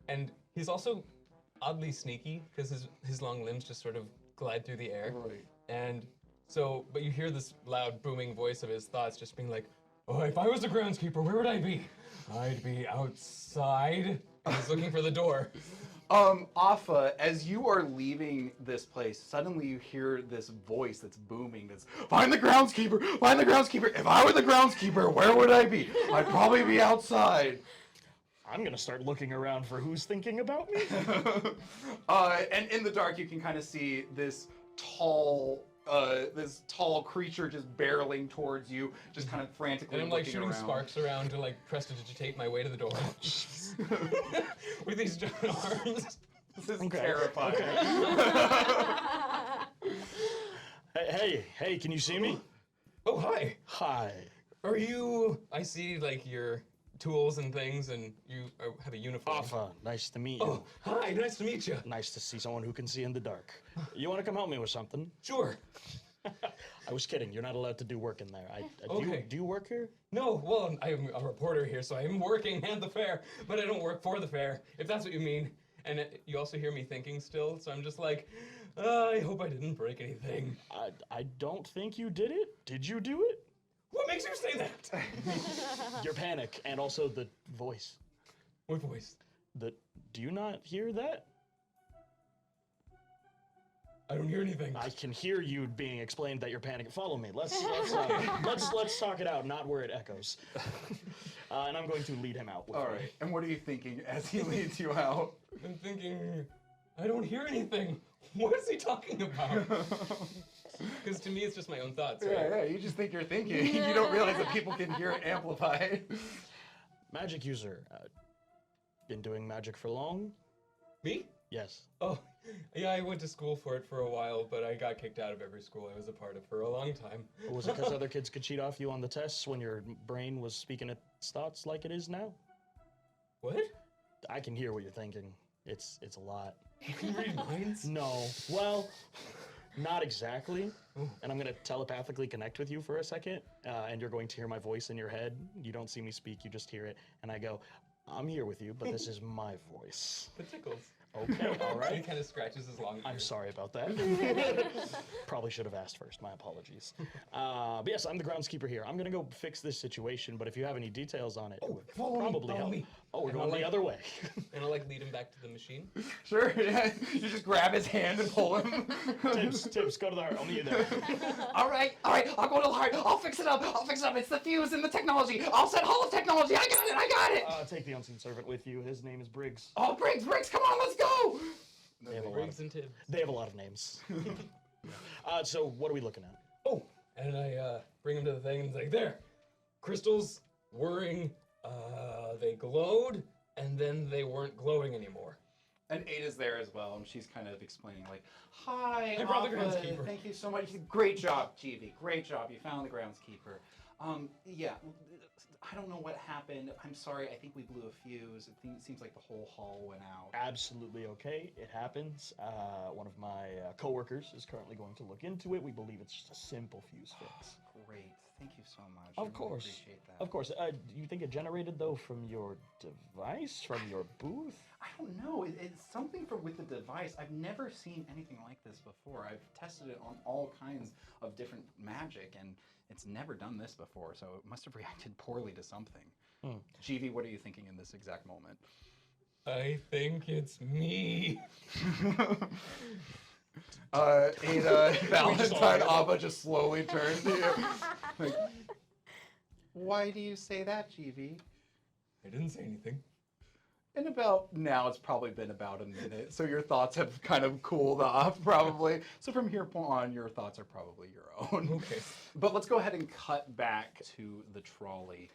and he's also oddly sneaky, because his long limbs just sort of glide through the air. Right. And so, but you hear this loud booming voice of his thoughts just being like, oh, if I was the groundskeeper, where would I be? I'd be outside. And he's looking for the door. Afa, as you are leaving this place, suddenly you hear this voice that's booming that's, find the groundskeeper, find the groundskeeper. If I were the groundskeeper, where would I be? I'd probably be outside. I'm gonna start looking around for who's thinking about me. And in the dark, you can kind of see this tall creature just barreling towards you, just kind of frantically And I'm like looking shooting around. sparks around to like prestidigitate my way to the door. With these giant arms. This is Okay, terrifying. Hey, can you see me? Oh, hi. Hi. Are you, I see like your tools and things, and you have a uniform. Afa, nice to meet you. Oh, hi, nice to meet you. Nice to see someone who can see in the dark. You want to come help me with something? Sure. I was kidding. You're not allowed to do work in there. Okay. Do you work here? No, well, I'm a reporter here, so I'm working at the fair, but I don't work for the fair, if that's what you mean. And you also hear me thinking still, so I'm just like, I hope I didn't break anything. I don't think you did it. Did you do it? What makes you say that? Your panic and also the voice. What voice? Do you not hear that? I don't hear anything. I can hear you being explained that you're panicking. Follow me. Let's talk it out, not where it echoes. And I'm going to lead him out. With All me. right. And what are you thinking as he leads you out? I'm thinking, I don't hear anything. What is he talking about? Because to me, it's just my own thoughts, right? Yeah, you just think you're thinking. You don't realize that people can hear it amplified. Magic user. Been doing magic for long? Me? Yes. Oh, yeah, I went to school for it for a while, but I got kicked out of every school I was a part of for a long time. Was it because other kids could cheat off you on the tests when your brain was speaking its thoughts like it is now? What? I can hear what you're thinking. It's a lot. You can read minds? No. Well, not exactly. And I'm going to telepathically connect with you for a second, and you're going to hear my voice in your head. You don't see me speak, you just hear it. And I go, I'm here with you, but this is my voice. It tickles. Okay, all He right. kind of scratches his long I'm ear. sorry about that. Probably should have asked first. My apologies. But yes, I'm the groundskeeper here. I'm going to go fix this situation, but if you have any details on it, it would probably follow help. me. Oh, we're And going I'll the other way. And I'll like lead him back to the machine. Sure, yeah. You just grab his hand and pull him. Tips, go to the heart. I'll meet you there. All right, I'll go to the heart. I'll fix it up. It's the fuse and the technology. I'll set Hall of Technology. I got it. Take the unseen servant with you. His name is Briggs. Oh, Briggs, come on, let's go. They have a lot Briggs of, and Tibbs. they have a lot of names. So what are we looking at? Oh, and I bring him to the thing and it's like, there, crystals, whirring, they glowed, and then they weren't glowing anymore. And Ada's there as well, and she's kind of explaining, like, hi, I brought the Alpha, groundskeeper. Thank you so much. Great job, GV. Great job. You found the groundskeeper. Yeah, I don't know what happened. I'm sorry, I think we blew a fuse. It seems like the whole hall went out. Absolutely okay. It happens. One of my coworkers is currently going to look into it. We believe it's just a simple fuse fix. Great, thank you so much. I Of really course. appreciate that. Of course. Do you think it generated, though, from your device, from your booth? I don't know. It's something with the device. I've never seen anything like this before. I've tested it on all kinds of different magic, and it's never done this before, so it must have reacted poorly to something. GV, what are you thinking in this exact moment? I think it's me. Ada, Valentine, Abba just slowly turns to you. Like, why do you say that, GV? I didn't say anything. And now it's probably been about a minute, so your thoughts have kind of cooled off, probably. So from here on, your thoughts are probably your own. Okay. But let's go ahead and cut back to the trolley.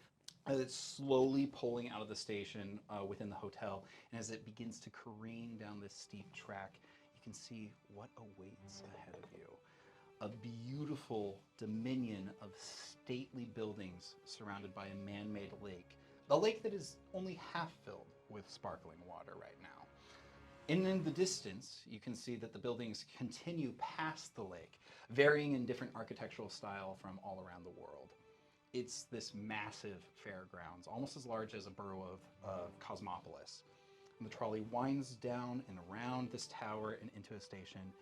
It's slowly pulling out of the station within the hotel, and as it begins to careen down this steep track, you can see what awaits ahead of you. A beautiful dominion of stately buildings surrounded by a man-made lake. A lake that is only half filled with sparkling water right now. And in the distance, you can see that the buildings continue past the lake, varying in different architectural style from all around the world. It's this massive fairgrounds, almost as large as a borough of Cosmopolis. And the trolley winds down and around this tower and into a station.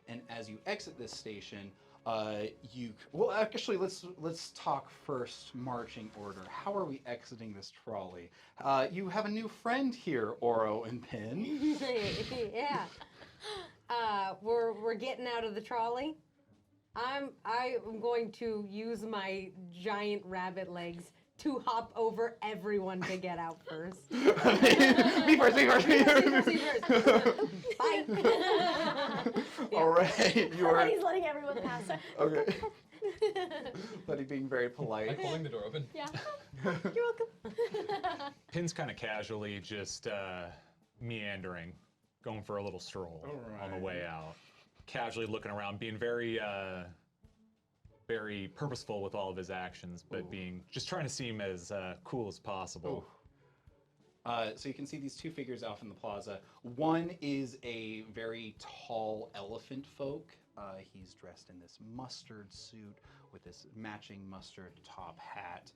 And as you exit this station, actually, let's talk first marching order. How are we exiting this trolley? You have a new friend here, Oro and Pin. Yeah. We're getting out of the trolley. I am going to use my giant rabbit legs to hop over everyone to get out first. Me first. Bye. All right, you are. He's letting everyone pass her. Okay. Letty being very polite. I'm holding the door open. Yeah. You're welcome. Pin's kind of casually just meandering, going for a little stroll on the way out. Casually looking around, being very very purposeful with all of his actions, but just trying to seem as cool as possible. So you can see these two figures off in the plaza. One is a very tall elephant folk. He's dressed in this mustard suit with this matching mustard top hat.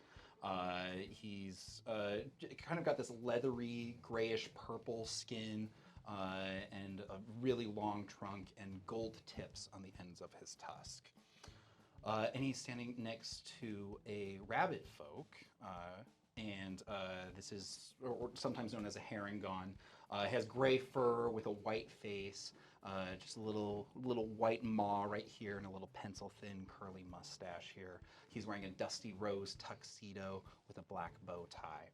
He's kind of got this leathery, grayish purple skin and a really long trunk and gold tips on the ends of his tusk. And he's standing next to a rabbit folk, and this is or sometimes known as a herringon. Has gray fur with a white face, just a little white maw right here, and a little pencil-thin curly mustache here. He's wearing a dusty rose tuxedo with a black bow tie,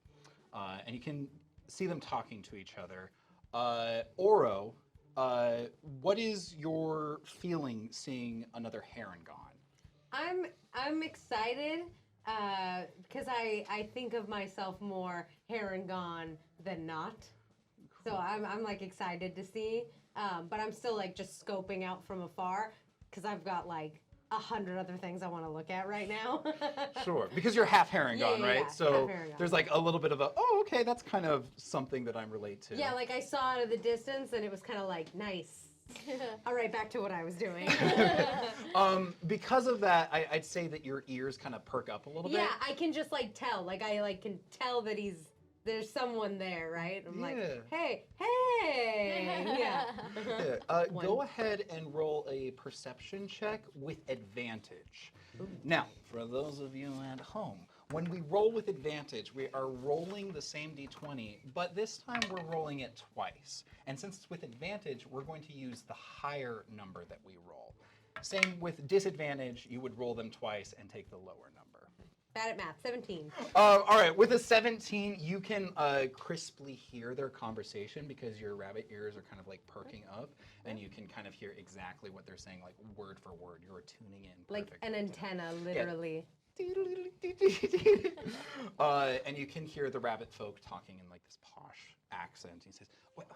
and you can see them talking to each other. Oro, what is your feeling seeing another herringon? I'm excited because I think of myself more herringon than not. So I'm like excited to see, but I'm still like just scoping out from afar because I've got like 100 other things I want to look at right now. Sure, because you're half herringon, right? Yeah, so half herringon. there's like a little bit of okay, that's kind of something that I relate to. Yeah, like I saw it at the distance and it was kind of like nice. All right, back to what I was doing. Because of that, I'd say that your ears kind of perk up a little bit. Yeah, I can just like tell. Like I like can tell that there's someone there, right? I'm like, hey. Yeah. Go ahead and roll a perception check with advantage. Now, for those of you at home, when we roll with advantage, we are rolling the same d20, but this time we're rolling it twice. And since it's with advantage, we're going to use the higher number that we roll. Same with disadvantage, you would roll them twice and take the lower number. Bad at math. 17. All right, with a 17, you can crisply hear their conversation because your rabbit ears are kind of like perking up, and you can kind of hear exactly what they're saying, like word for word. You're tuning in Like perfectly. an antenna, literally. And you can hear the rabbit folk talking in like this posh accent. He says, well,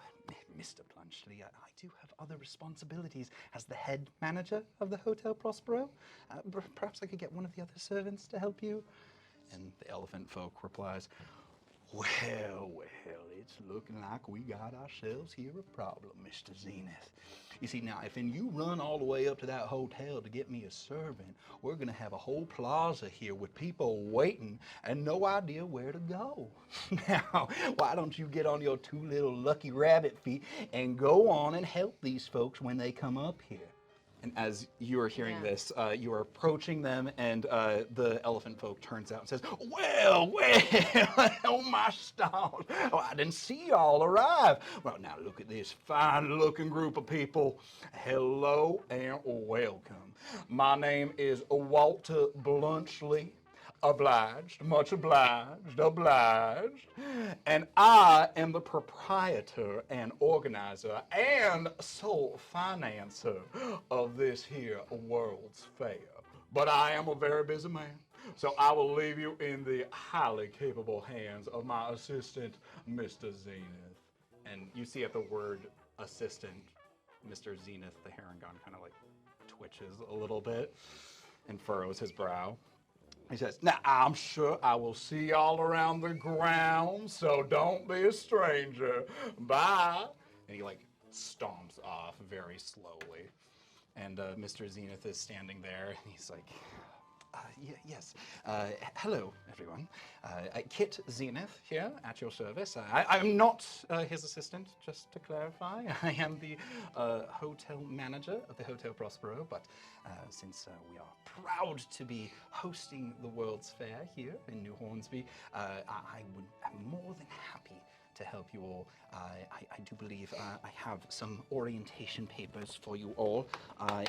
Mr. Blunchley, I do have other responsibilities as the head manager of the Hotel Prospero. Perhaps I could get one of the other servants to help you. And the elephant folk replies, well, it's looking like we got ourselves here a problem, Mr. Zenith. You see, now, if you run all the way up to that hotel to get me a servant, we're gonna have a whole plaza here with people waiting and no idea where to go. Now, why don't you get on your two little lucky rabbit feet and go on and help these folks when they come up here? And as you are hearing this, you are approaching them, and the elephant folk turns out and says, well, oh my stars. Oh, I didn't see y'all arrive. Well, now look at this fine-looking group of people. Hello and welcome. My name is Walter Blunchley. Obliged, much obliged. And I am the proprietor and organizer and sole financer of this here World's Fair. But I am a very busy man, so I will leave you in the highly capable hands of my assistant, Mr. Zenith. And you see at the word assistant, Mr. Zenith, the Heron kind of like twitches a little bit and furrows his brow. He says, now, I'm sure I will see y'all around the grounds, so don't be a stranger. Bye. And he, like, stomps off very slowly. And Mr. Zenith is standing there, and he's like, yes. Hello, everyone. Kit Zenith here at your service. I'm not his assistant, just to clarify. I am the hotel manager of the Hotel Prospero, but since we are proud to be hosting the World's Fair here in New Hornsby, I'm more than happy to help you all. I do believe I have some orientation papers for you all,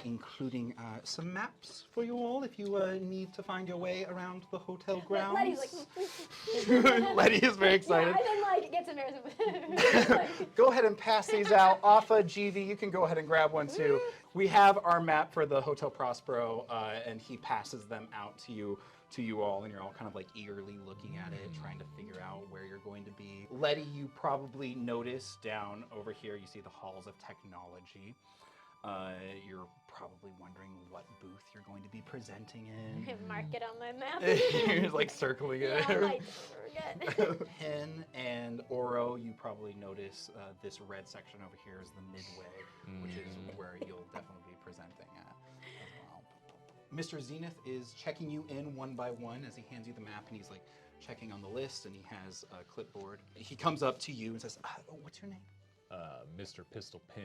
including some maps for you all if you need to find your way around the hotel grounds. Letty's like, Letty is very excited. Yeah, and then like gets embarrassed. Go ahead and pass these out. Offa, GV, you can go ahead and grab one too. We have our map for the Hotel Prospero, and he passes them out to you all, and you're all kind of like eagerly looking at it, trying to figure out where you're going to be. Letty, you probably notice down over here, you see the halls of technology. You're probably wondering what booth you're going to be presenting in. Mark it on my map. You're just like circling it. Yeah, I might forget. Pen and Oro, you probably notice this red section over here is the midway, which is where you'll definitely be presenting at as well. Mr. Zenith is checking you in one by one as he hands you the map, and he's like checking on the list, and he has a clipboard. He comes up to you and says, what's your name? Mr. Pistol Pin.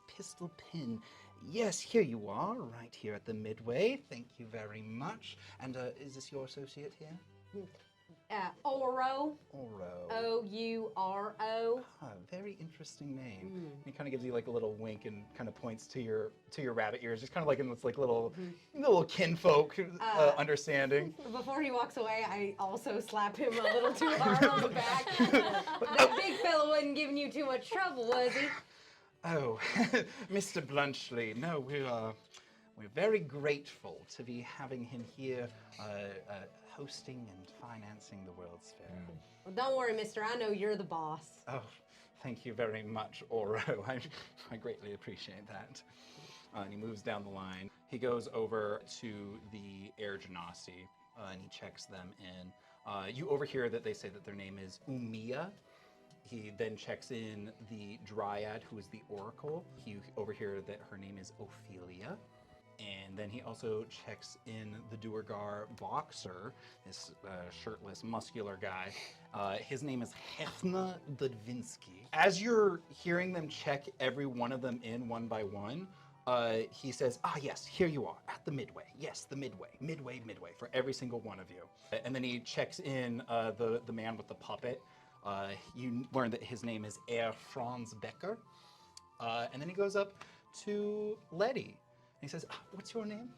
Pistol Pin. Yes, here you are, right here at the midway. Thank you very much. And is this your associate here? Oro. Oro. O-U-R-O. Very interesting name. He kind of gives you like a little wink and kind of points to your rabbit ears, just kind of like in this like little kinfolk understanding. Before he walks away, I also slap him a little too hard on the back. That big fella wasn't giving you too much trouble, was he? Oh, Mr. Blunchley, no, we're very grateful to be having him here hosting and financing the World's Fair. Well, don't worry, mister. I know you're the boss. Oh, thank you very much, Oro. I greatly appreciate that. And he moves down the line. He goes over to the Air Genasi, and he checks them in. You overhear that they say that their name is Umiya. He then checks in the Dryad, who is the Oracle. He overhear that her name is Ophelia. And then he also checks in the Duergar Boxer, this shirtless, muscular guy. His name is Hefna Dudvinsky. As you're hearing them check every one of them in one by one, he says, yes, here you are, at the midway. Yes, the midway, midway, for every single one of you. And then he checks in the man with the puppet. You learn that his name is Herr Franz Becker. And then he goes up to Letty. And he says, what's your name?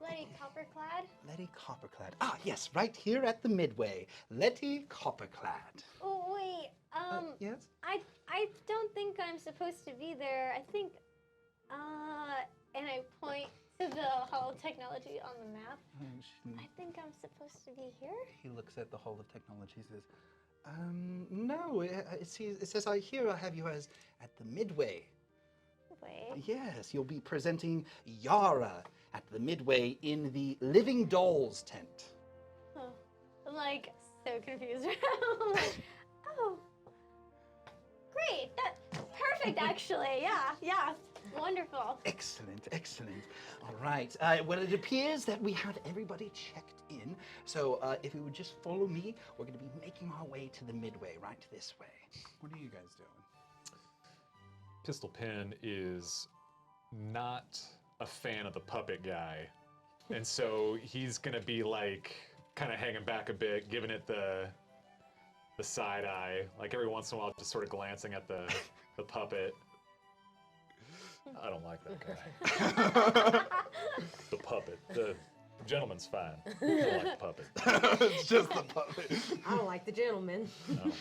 Letty Copperclad. Letty Copperclad. Yes, right here at the midway. Letty Copperclad. Oh, wait. Yes? I don't think I'm supposed to be there. I think, and I point to the Hall of Technology on the map. I think I'm supposed to be here. He looks at the Hall of Technology and says, no, it says here I have you as at the midway. Wait. Yes, you'll be presenting Yara at the midway in the Living Dolls tent. Oh. like so confused. I'm like, oh, great. That's perfect, actually. Yeah. Wonderful. Excellent, excellent. All right. Well, it appears that we have everybody checked in. So if you would just follow me, we're going to be making our way to the midway, right this way. What are you guys doing? Pistol Pen is not a fan of the puppet guy. And so he's gonna be like kind of hanging back a bit, giving it the side eye, like every once in a while just sort of glancing at the puppet. I don't like that guy. The puppet. The gentleman's fine. I don't like the puppet. It's just the puppet. I don't like the gentleman. No.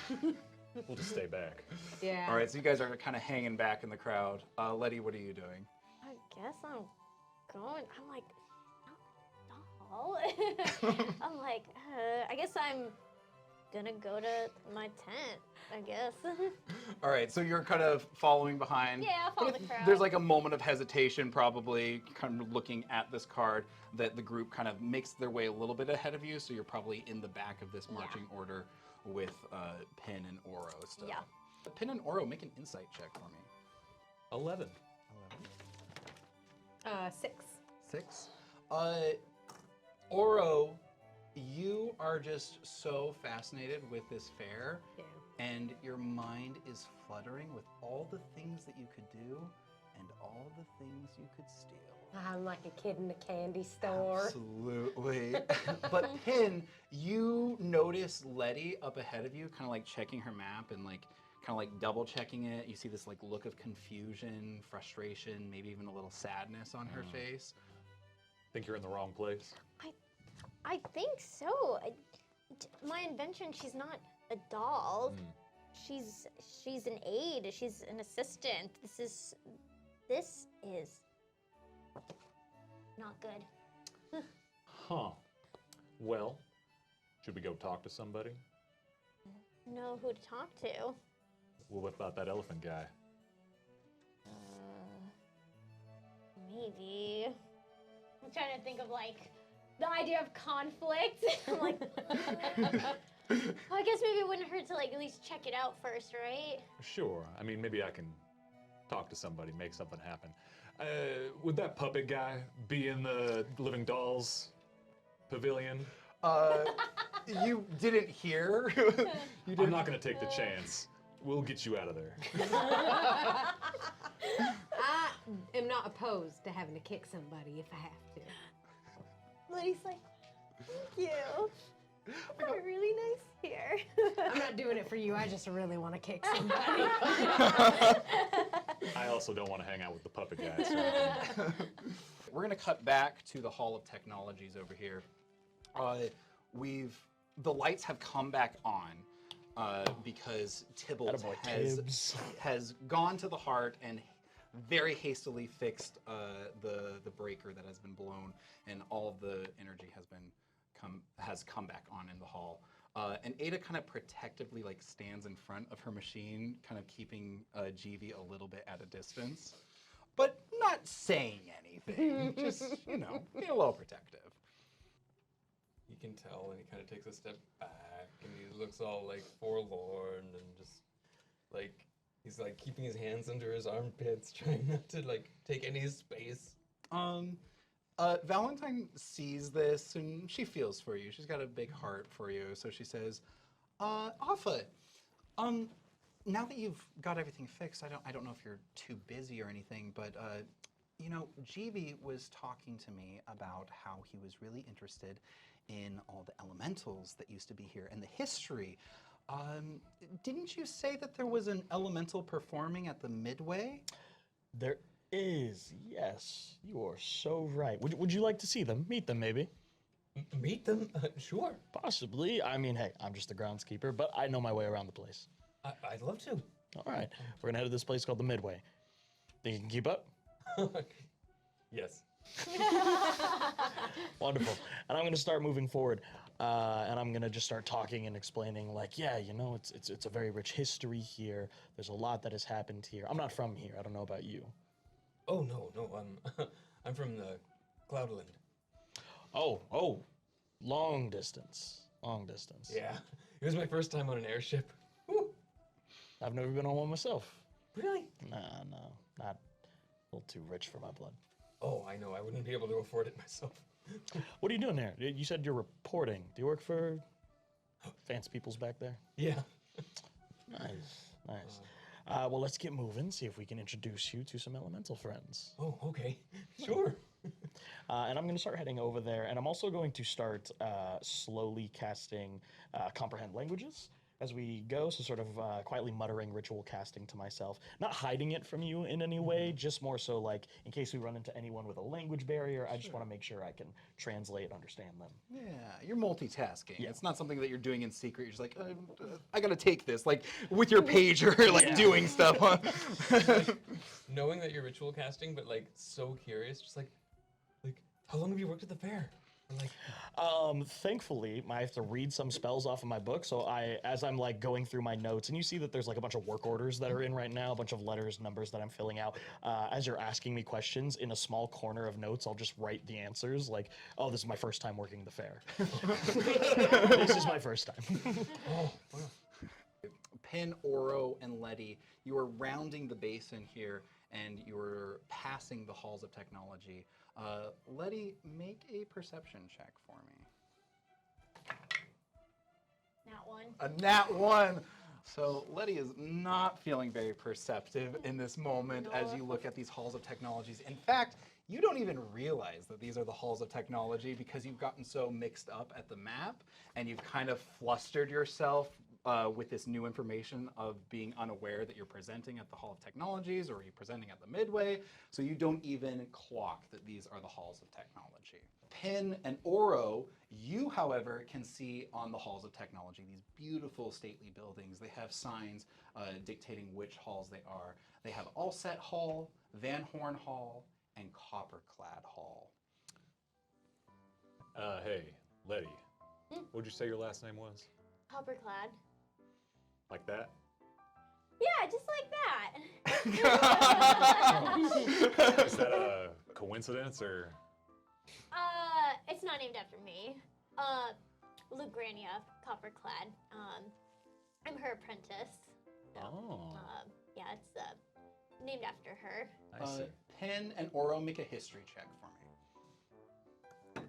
We'll just stay back. Yeah. All right, so you guys are kind of hanging back in the crowd. Letty, what are you doing? I guess I'm going. I'm like, doll. I'm like, I guess I'm gonna go to my tent. I guess. All right, so you're kind of following behind. Yeah, I'll follow But the crowd. There's like a moment of hesitation, probably, kind of looking at this card, that the group kind of makes their way a little bit ahead of you, so you're probably in the back of this marching order with Pin and Oro still. Yeah. Pin and Oro, make an insight check for me. 11. 6. 6. Oro, you are just so fascinated with this fair, Yeah. and your mind is fluttering with all the things that you could do and all the things you could steal. I'm like a kid in a candy store. Absolutely. But Pin, you notice Letty up ahead of you, kind of like checking her map and like kind of like double checking it. You see this like look of confusion, frustration, maybe even a little sadness on her face. Think you're in the wrong place? I think so. My invention. She's not a doll. She's an aide. She's an assistant. This is not good. Huh. Well, should we go talk to somebody? Know who to talk to. What about that elephant guy? Maybe. I'm trying to think of like the idea of conflict. I'm like, well, I guess maybe it wouldn't hurt to like at least check it out first, right? Sure. I mean, maybe I can talk to somebody, make something happen. Would that puppet guy be in the Living Dolls pavilion? You didn't hear? I'm not going to take the chance. We'll get you out of there. I am not opposed to having to kick somebody if I have to. Letty's like, thank you. You're really nice here. I'm not doing it for you. I just really want to kick somebody. I also don't want to hang out with the puppet guy. So. We're gonna cut back to the Hall of Technologies over here. The lights have come back on because Tybalt Attaboy, has Tibbs. has gone to the heart and very hastily fixed the breaker that has been blown, and all of the energy has come back on in the hall. And Ada kind of protectively like stands in front of her machine, kind of keeping GV a little bit at a distance, but not saying anything. Just being a little protective. You can tell, and he kind of takes a step back, and he looks all like forlorn and just like he's like keeping his hands under his armpits, trying not to like take any space. Valentine sees this and she feels for you. She's got a big heart for you. So she says, Alpha, now that you've got everything fixed, I don't know if you're too busy or anything, but GV was talking to me about how he was really interested in all the elementals that used to be here and the history. Didn't you say that there was an elemental performing at the Midway? There is, yes. You are so right. Would you like to see them? Meet them, maybe? Meet them? Sure. Possibly. I mean, hey, I'm just the groundskeeper, but I know my way around the place. I'd love to. All right. We're going to head to this place called the Midway. Think you can keep up? Yes. Wonderful. And I'm going to start moving forward. And I'm going to just start talking and explaining, like, yeah, it's a very rich history here. There's a lot that has happened here. I'm not from here. I don't know about you. Oh, no. I'm from the Cloudland. Oh, long distance. Long distance. Yeah. It was my first time on an airship. Woo. I've never been on one myself. Really? Nah, no, not a little too rich for my blood. Oh, I know. I wouldn't be able to afford it myself. What are you doing there? You said you're reporting. Do you work for fancy peoples back there? Yeah. Nice, nice. Well, let's get moving, see if we can introduce you to some elemental friends. Oh, okay. Sure. And I'm going to start heading over there, and I'm also going to start slowly casting Comprehend Languages as we go, so sort of quietly muttering ritual casting to myself. Not hiding it from you in any way, just more so like, in case we run into anyone with a language barrier, I just want to make sure I can translate and understand them. Yeah, you're multitasking. Yeah. It's not something that you're doing in secret. You're just like, I gotta take this, like with your pager, like doing stuff. Knowing that you're ritual casting, but like so curious, just like, how long have you worked at the fair? And like, Thankfully, I have to read some spells off of my book, so as I'm like going through my notes, and you see that there's like a bunch of work orders that are in right now, a bunch of letters, numbers that I'm filling out. As you're asking me questions, in a small corner of notes, I'll just write the answers, like, oh, this is my first time working the fair. This is my first time. oh, wow. Pin, Oro, and Letty, you are rounding the basin here, and you're passing the halls of technology. Letty, make a perception check for me. Nat 1. A nat 1. So Letty is not feeling very perceptive in this moment as you look at these halls of technologies. In fact, you don't even realize that these are the halls of technology because you've gotten so mixed up at the map and you've kind of flustered yourself with this new information of being unaware that you're presenting at the Hall of Technologies or you're presenting at the Midway, so you don't even clock that these are the halls of technology. Pin and Oro, you, however, can see on the halls of technology these beautiful stately buildings. They have signs dictating which halls they are. They have Allset Hall, Van Horn Hall, and Copperclad Hall. Hey, Letty. What'd you say your last name was? Copperclad. Like that? Yeah, just like that. Is that a coincidence or? It's not named after me. Lugrania Copperclad. I'm her apprentice. So, Oh. yeah, it's named after her. I see. Pin and Oro, make a history check for me.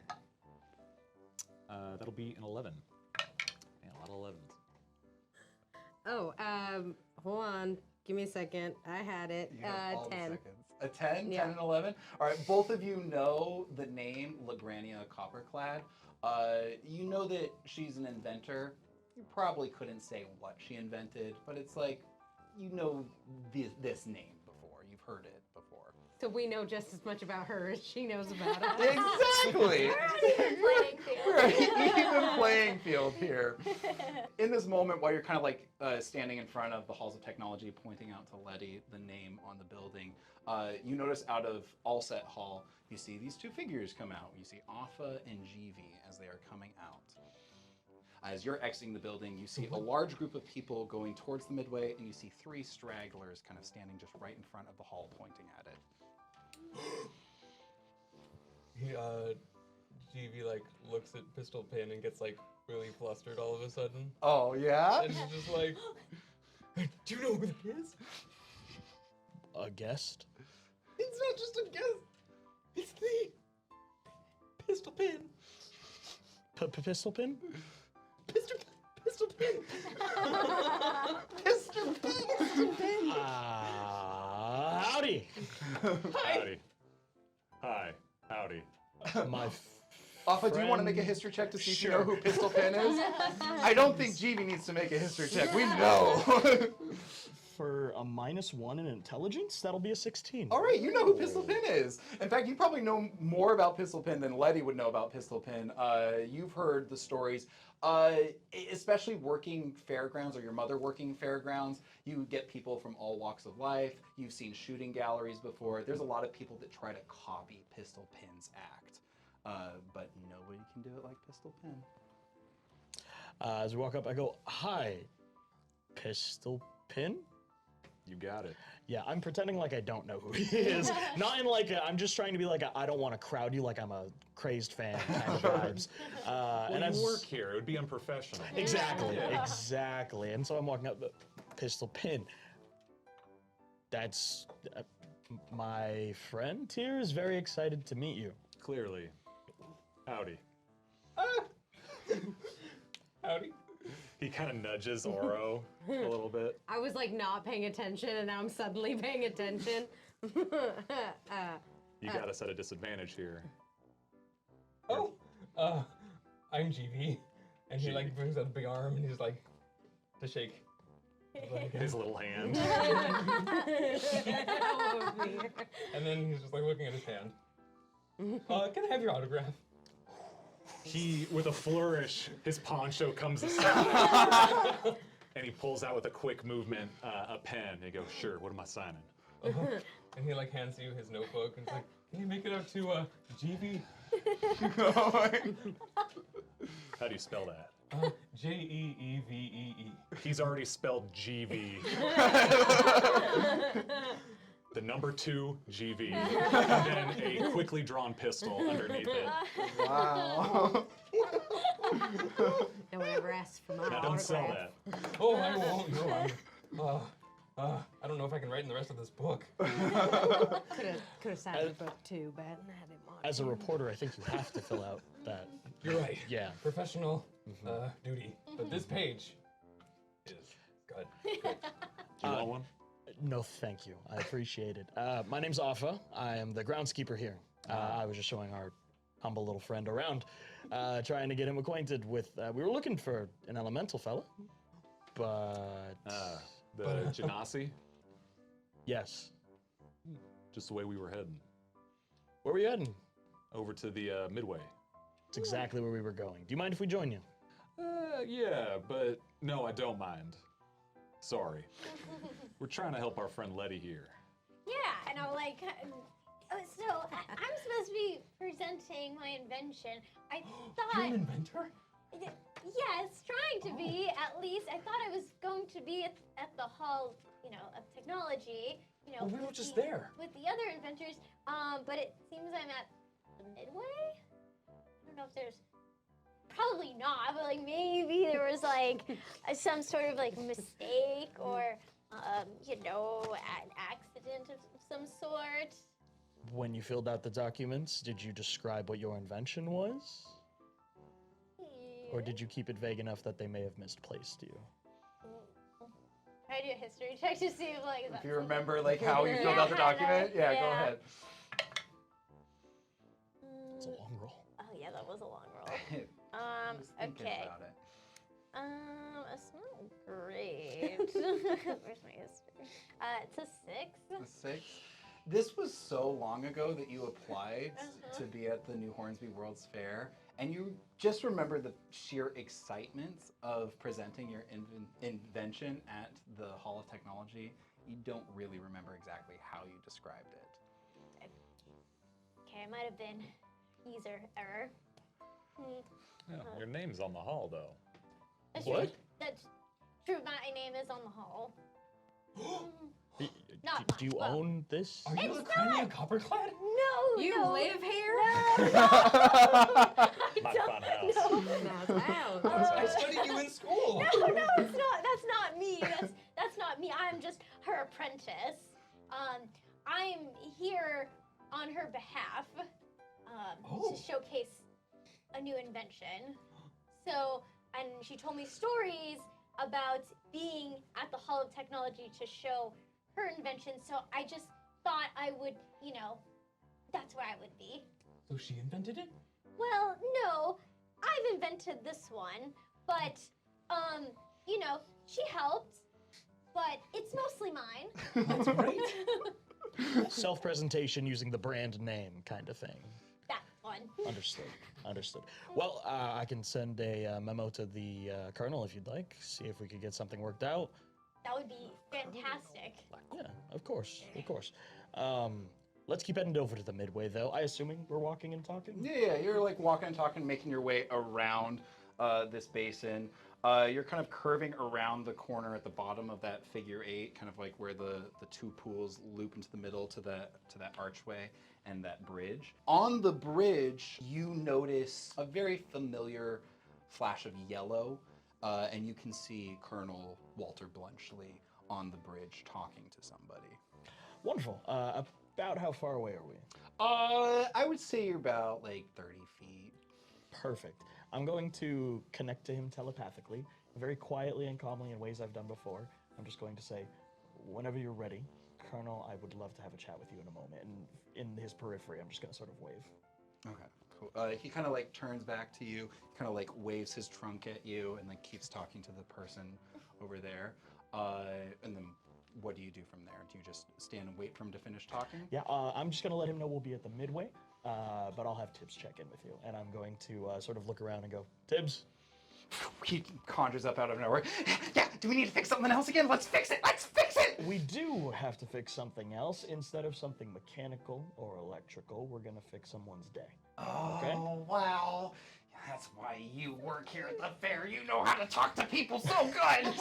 That'll be an 11. Man, a lot of 11s. Oh, hold on. Give me a second. I had it. You have all the 10. seconds. A 10, Yeah. 10 and 11. All right, both of you know the name Lagrania Copperclad. You know that she's an inventor. You probably couldn't say what she invented, but it's like, you know this name before. You've heard it before. So we know just as much about her as she knows about us. Exactly. Playing field. Right, even playing field here. In this moment, while you're kind of like standing in front of the halls of technology, pointing out to Letty the name on the building, you notice out of Allset Hall, you see these two figures come out. You see Afa and Jeevy as they are coming out. As you're exiting the building, you see a large group of people going towards the Midway, and you see three stragglers kind of standing just right in front of the hall, pointing at it. He, GV, like, looks at Pistol Pin and gets, like, really flustered all of a sudden. Oh, yeah? And he's just like, do you know who that is? A guest? It's not just a guess. It's the Pistol Pin. Pistol pin? Pistol Pin. Mr. Pin! Howdy. Howdy. Hi. Howdy. My Afa, do you want to make a friend- history check to see if you Sure. know who Pistol Pin is? I don't think Jeevy needs to make a history check. We know. For a -1 in intelligence, that'll be a 16. All right, you know who Pistol Pin is. In fact, you probably know more about Pistol Pin than Letty would know about Pistol Pin. You've heard the stories, especially working fairgrounds or your mother working fairgrounds. You get people from all walks of life. You've seen shooting galleries before. There's a lot of people that try to copy Pistol Pin's act, but nobody can do it like Pistol Pin. As we walk up, I go, hi, Pistol Pin? You got it. Yeah, I'm pretending like I don't know who he is. Not in like I'm just trying to be like I don't want to crowd you like I'm a crazed fan kind of vibes. Well, you work here. It would be unprofessional. Exactly, exactly. And so I'm walking up, pistol pin. That's my friend here is very excited to meet you. Clearly. Howdy. Howdy. He kind of nudges Oro a little bit. I was like not paying attention, and now I'm suddenly paying attention. You got us at a disadvantage here. Oh, I'm GV. And he like brings out a big arm and he's like, to shake. His little hand. And then he's just like looking at his hand. Can I have your autograph? He, with a flourish, his poncho comes aside, and he pulls out with a quick movement a pen. And he goes, "Sure, what am I signing?" And he like hands you his notebook and he's like, "Can you make it out to GV?" How do you spell that? Jeevee. He's already spelled GV. The number 2 GV, and then a quickly drawn pistol underneath it. Wow. No one ever asked for my Now autograph. don't sell that. Oh, I won't. No, I don't know if I can write in the rest of this book. Could have signed the book too, but I hadn't had it on. As a reporter, I think you have to fill out that. You're right. Yeah. Professional duty. But this page is good. Do you want one? No, thank you. I appreciate it. My name's Afa. I am the groundskeeper here. I was just showing our humble little friend around, trying to get him acquainted with. We were looking for an elemental fella, but The Genasi? yes. Just the way we were heading. Where are we heading? Over to the Midway. It's exactly where we were going. Do you mind if we join you? Yeah, but no, I don't mind. Sorry. We're trying to help our friend Letty here. Yeah, and I'm like, so I'm supposed to be presenting my invention. I You're thought, an inventor? yes, trying to be at least. I thought I was going to be at the Hall, of Technology. Well, we were just the- there. with the other inventors. But it seems I'm at the Midway. I don't know if there's. Probably not, but like maybe there was like some sort of like mistake or an accident of some sort. When you filled out the documents, did you describe what your invention was? Or did you keep it vague enough that they may have misplaced you? Try to do a history check to see if like If that's you remember like how you filled out the document, go ahead. It's a long roll. Oh yeah, that was a long roll. I was thinking Okay. about it. It's not great. Where's my history? It's a 6. A 6. This was so long ago that you applied to be at the New Hornsby World's Fair, and you just remember the sheer excitement of presenting your invention at the Hall of Technology. You don't really remember exactly how you described it. Okay, it might have been user error. Yeah, your name's on the hall, though. That's What? True. That's true. My name is on the hall. Not Do you much, well- own this? Are you a It's Crimean Copperclad? No, You no. live here? My fun house. That's out. I studied you in school. No, it's not. That's not me. That's not me. I'm just her apprentice. I'm here on her behalf to showcase a new invention. So, and she told me stories about being at the Hall of Technology to show her invention. So I just thought I would, that's where I would be. So she invented it? Well, no, I've invented this one, but, she helped, but it's mostly mine. That's great. Self-presentation using the brand name kind of thing. That one. Understood. Well, I can send a memo to the colonel if you'd like. See if we could get something worked out. That would be fantastic. Yeah, of course. Let's keep heading over to the Midway, though. I assuming we're walking and talking. Yeah, you're like walking and talking, making your way around this basin. You're kind of curving around the corner at the bottom of that figure 8, kind of like where the two pools loop into the middle to that archway and that bridge. On the bridge, you notice a very familiar flash of yellow, and you can see Colonel Walter Blunchley on the bridge talking to somebody. Wonderful. About how far away are we? I would say you're about like 30 feet. Perfect. I'm going to connect to him telepathically, very quietly and calmly in ways I've done before. I'm just going to say, whenever you're ready, Colonel, I would love to have a chat with you in a moment. And in his periphery, I'm just going to sort of wave. Okay, cool. He kind of like turns back to you, kind of like waves his trunk at you, and like keeps talking to the person over there. And then what do you do from there? Do you just stand and wait for him to finish talking? Yeah, I'm just going to let him know we'll be at the midway, but I'll have Tibbs check in with you. And I'm going to sort of look around and go, Tibbs. He conjures up out of nowhere. Yeah, do we need to fix something else again? Let's fix it! Let's fix it! We do have to fix something else. Instead of something mechanical or electrical, we're going to fix someone's day. Oh, Okay. wow. That's why you work here at the fair. You know how to talk to people so good.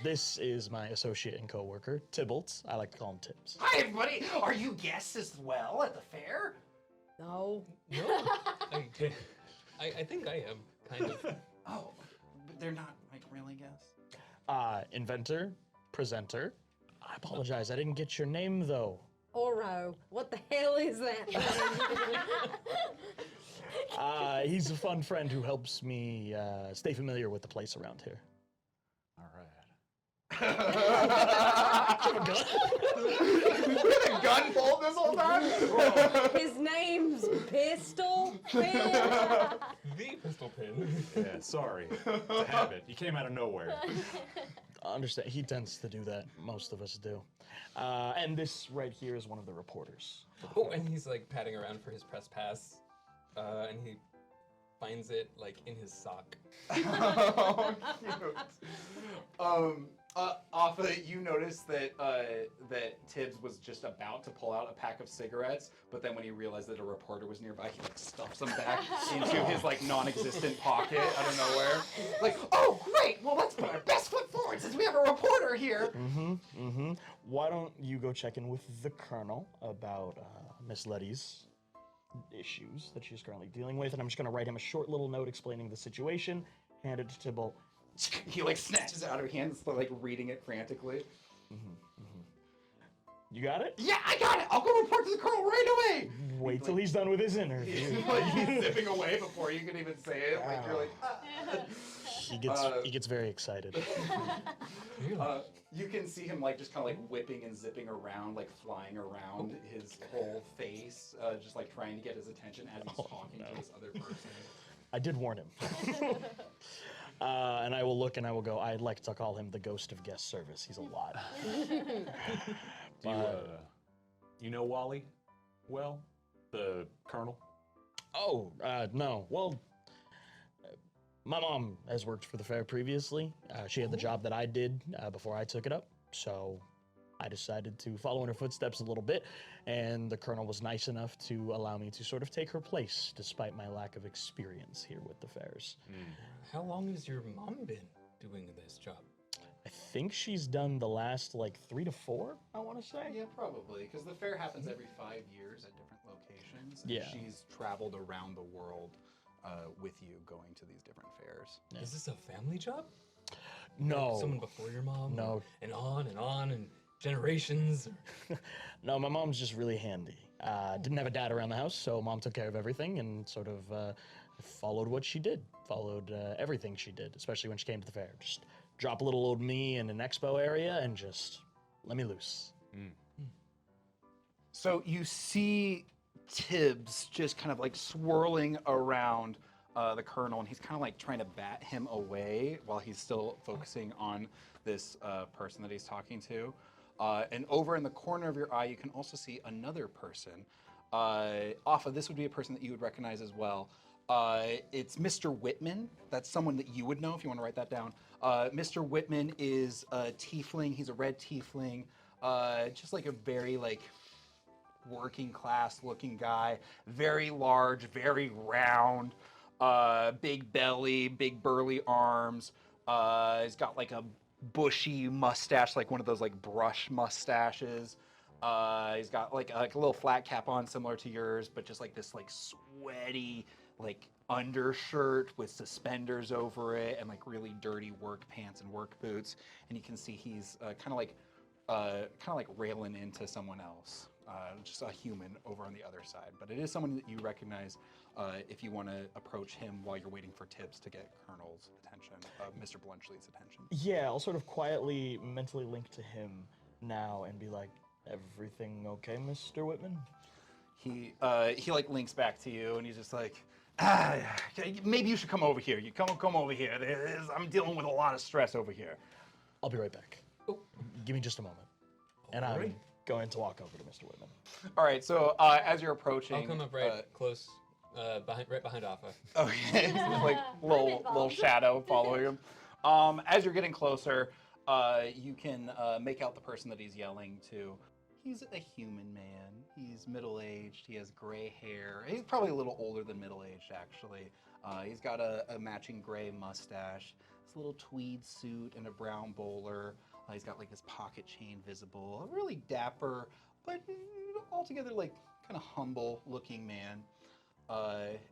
This is my associate and coworker, Tybalt. I like to call him Tibbs. Hi, everybody. Are you guests as well at the fair? No. No, I think I am, kind of. Oh, but they're not like really guests. Inventor, presenter. I apologize, I didn't get your name though. Oro. What the hell is that? He's a fun friend who helps me stay familiar with the place around here. All right. We had a gun pulled this whole time? His name's Pistol Pin. The pistol pin. Yeah, sorry. It's a habit. You came out of nowhere. I understand, he tends to do that. Most of us do. And this right here is one of the reporters. Oh, and he's like patting around for his press pass, and he finds it like in his sock. Oh, cute. Alpha, you noticed that that Tibbs was just about to pull out a pack of cigarettes, but then when he realized that a reporter was nearby, he like stuffs them back into his like non-existent pocket out of nowhere. Like, oh great! Well, let's put our best foot forward since we have a reporter here. Why don't you go check in with the Colonel about Miss Letty's issues that she's currently dealing with, and I'm just gonna write him a short little note explaining the situation, hand it to Tybalt. He like snatches it out of her hands, like reading it frantically. You got it? Yeah, I got it. I'll go report to the colonel right away. Wait till he's done with his interview. He's zipping away before you can even say it. Like you're like. He gets very excited. You can see him like just kind of like whipping and zipping around, like flying around his whole face, just like trying to get his attention as he's talking to this other person. I did warn him. And I will look and I will go, I'd like to call him the ghost of guest service. He's a lot. Do you know Wally? Well, the colonel? Oh, no. Well, my mom has worked for the fair previously. She had the job that I did before I took it up. So I decided to follow in her footsteps a little bit. And the colonel was nice enough to allow me to sort of take her place, despite my lack of experience here with the fairs. How long has your mom been doing this job? I think she's done the last like 3 to 4, I want to say. Yeah, probably, because the fair happens every 5 years at different locations. And Yeah. she's traveled around the world with you, going to these different fairs. Yeah. Is this a family job? No. Like someone before your mom? No. And on and generations? No, my mom's just really handy. Didn't have a dad around the house, so mom took care of everything and sort of followed what she did, followed everything she did, especially when she came to the fair. Just drop a little old me in an expo area and just let me loose. So you see Tibbs just kind of like swirling around the colonel, and he's kind of like trying to bat him away while he's still focusing on this person that he's talking to. And over in the corner of your eye, you can also see another person. Alpha, this would be a person that you would recognize as well. It's Mr. Whitman. That's someone that you would know if you want to write that down. Mr. Whitman is a tiefling. He's a red tiefling. Just like a very like working class looking guy. Very large, very round. Big belly, big burly arms. He's got like a bushy mustache, like one of those like brush mustaches. He's got like a little flat cap on, similar to yours, but just like this like sweaty like undershirt with suspenders over it, and like really dirty work pants and work boots. And you can see he's kind of like railing into someone else, just a human over on the other side. But it is someone that you recognize if you want to approach him while you're waiting for tips to get Colonel's attention, Mr. Blunchley's attention. Yeah, I'll sort of quietly mentally link to him now and be like, everything okay, Mr. Whitman? He like links back to you, and he's just like, maybe you should come over here. You come over here. I'm dealing with a lot of stress over here. I'll be right back. Oh, give me just a moment. And I'm going to walk over to Mr. Whitman. All right, so as you're approaching, I'll come up right close, right behind Alpha. Okay, like little shadow following him. As you're getting closer, you can make out the person that he's yelling to. He's a human man. He's middle-aged. He has gray hair. He's probably a little older than middle-aged, actually. He's got a matching gray mustache, this little tweed suit, and a brown bowler. He's got like this pocket chain visible. A really dapper, but altogether like kind of humble-looking man.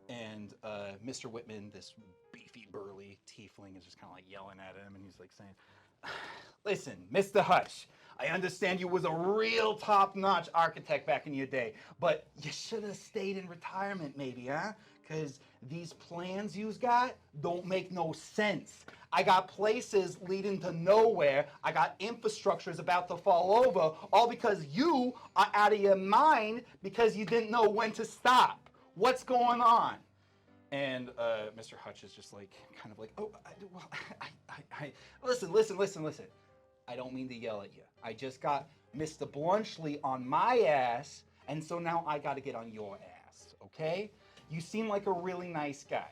And Mr. Whitman, this beefy, burly tiefling, is just kind of like yelling at him, and he's like saying, "Listen, Mr. Hush, I understand you was a real top-notch architect back in your day, but you should have stayed in retirement maybe, huh? Because these plans you's got don't make no sense. I got places leading to nowhere. I got infrastructures about to fall over, all because you are out of your mind because you didn't know when to stop. What's going on?" And Mr. Hutch is just like, kind of like, "Oh, listen. I don't mean to yell at you. I just got Mr. Blunchley on my ass, and so now I got to get on your ass, okay? You seem like a really nice guy.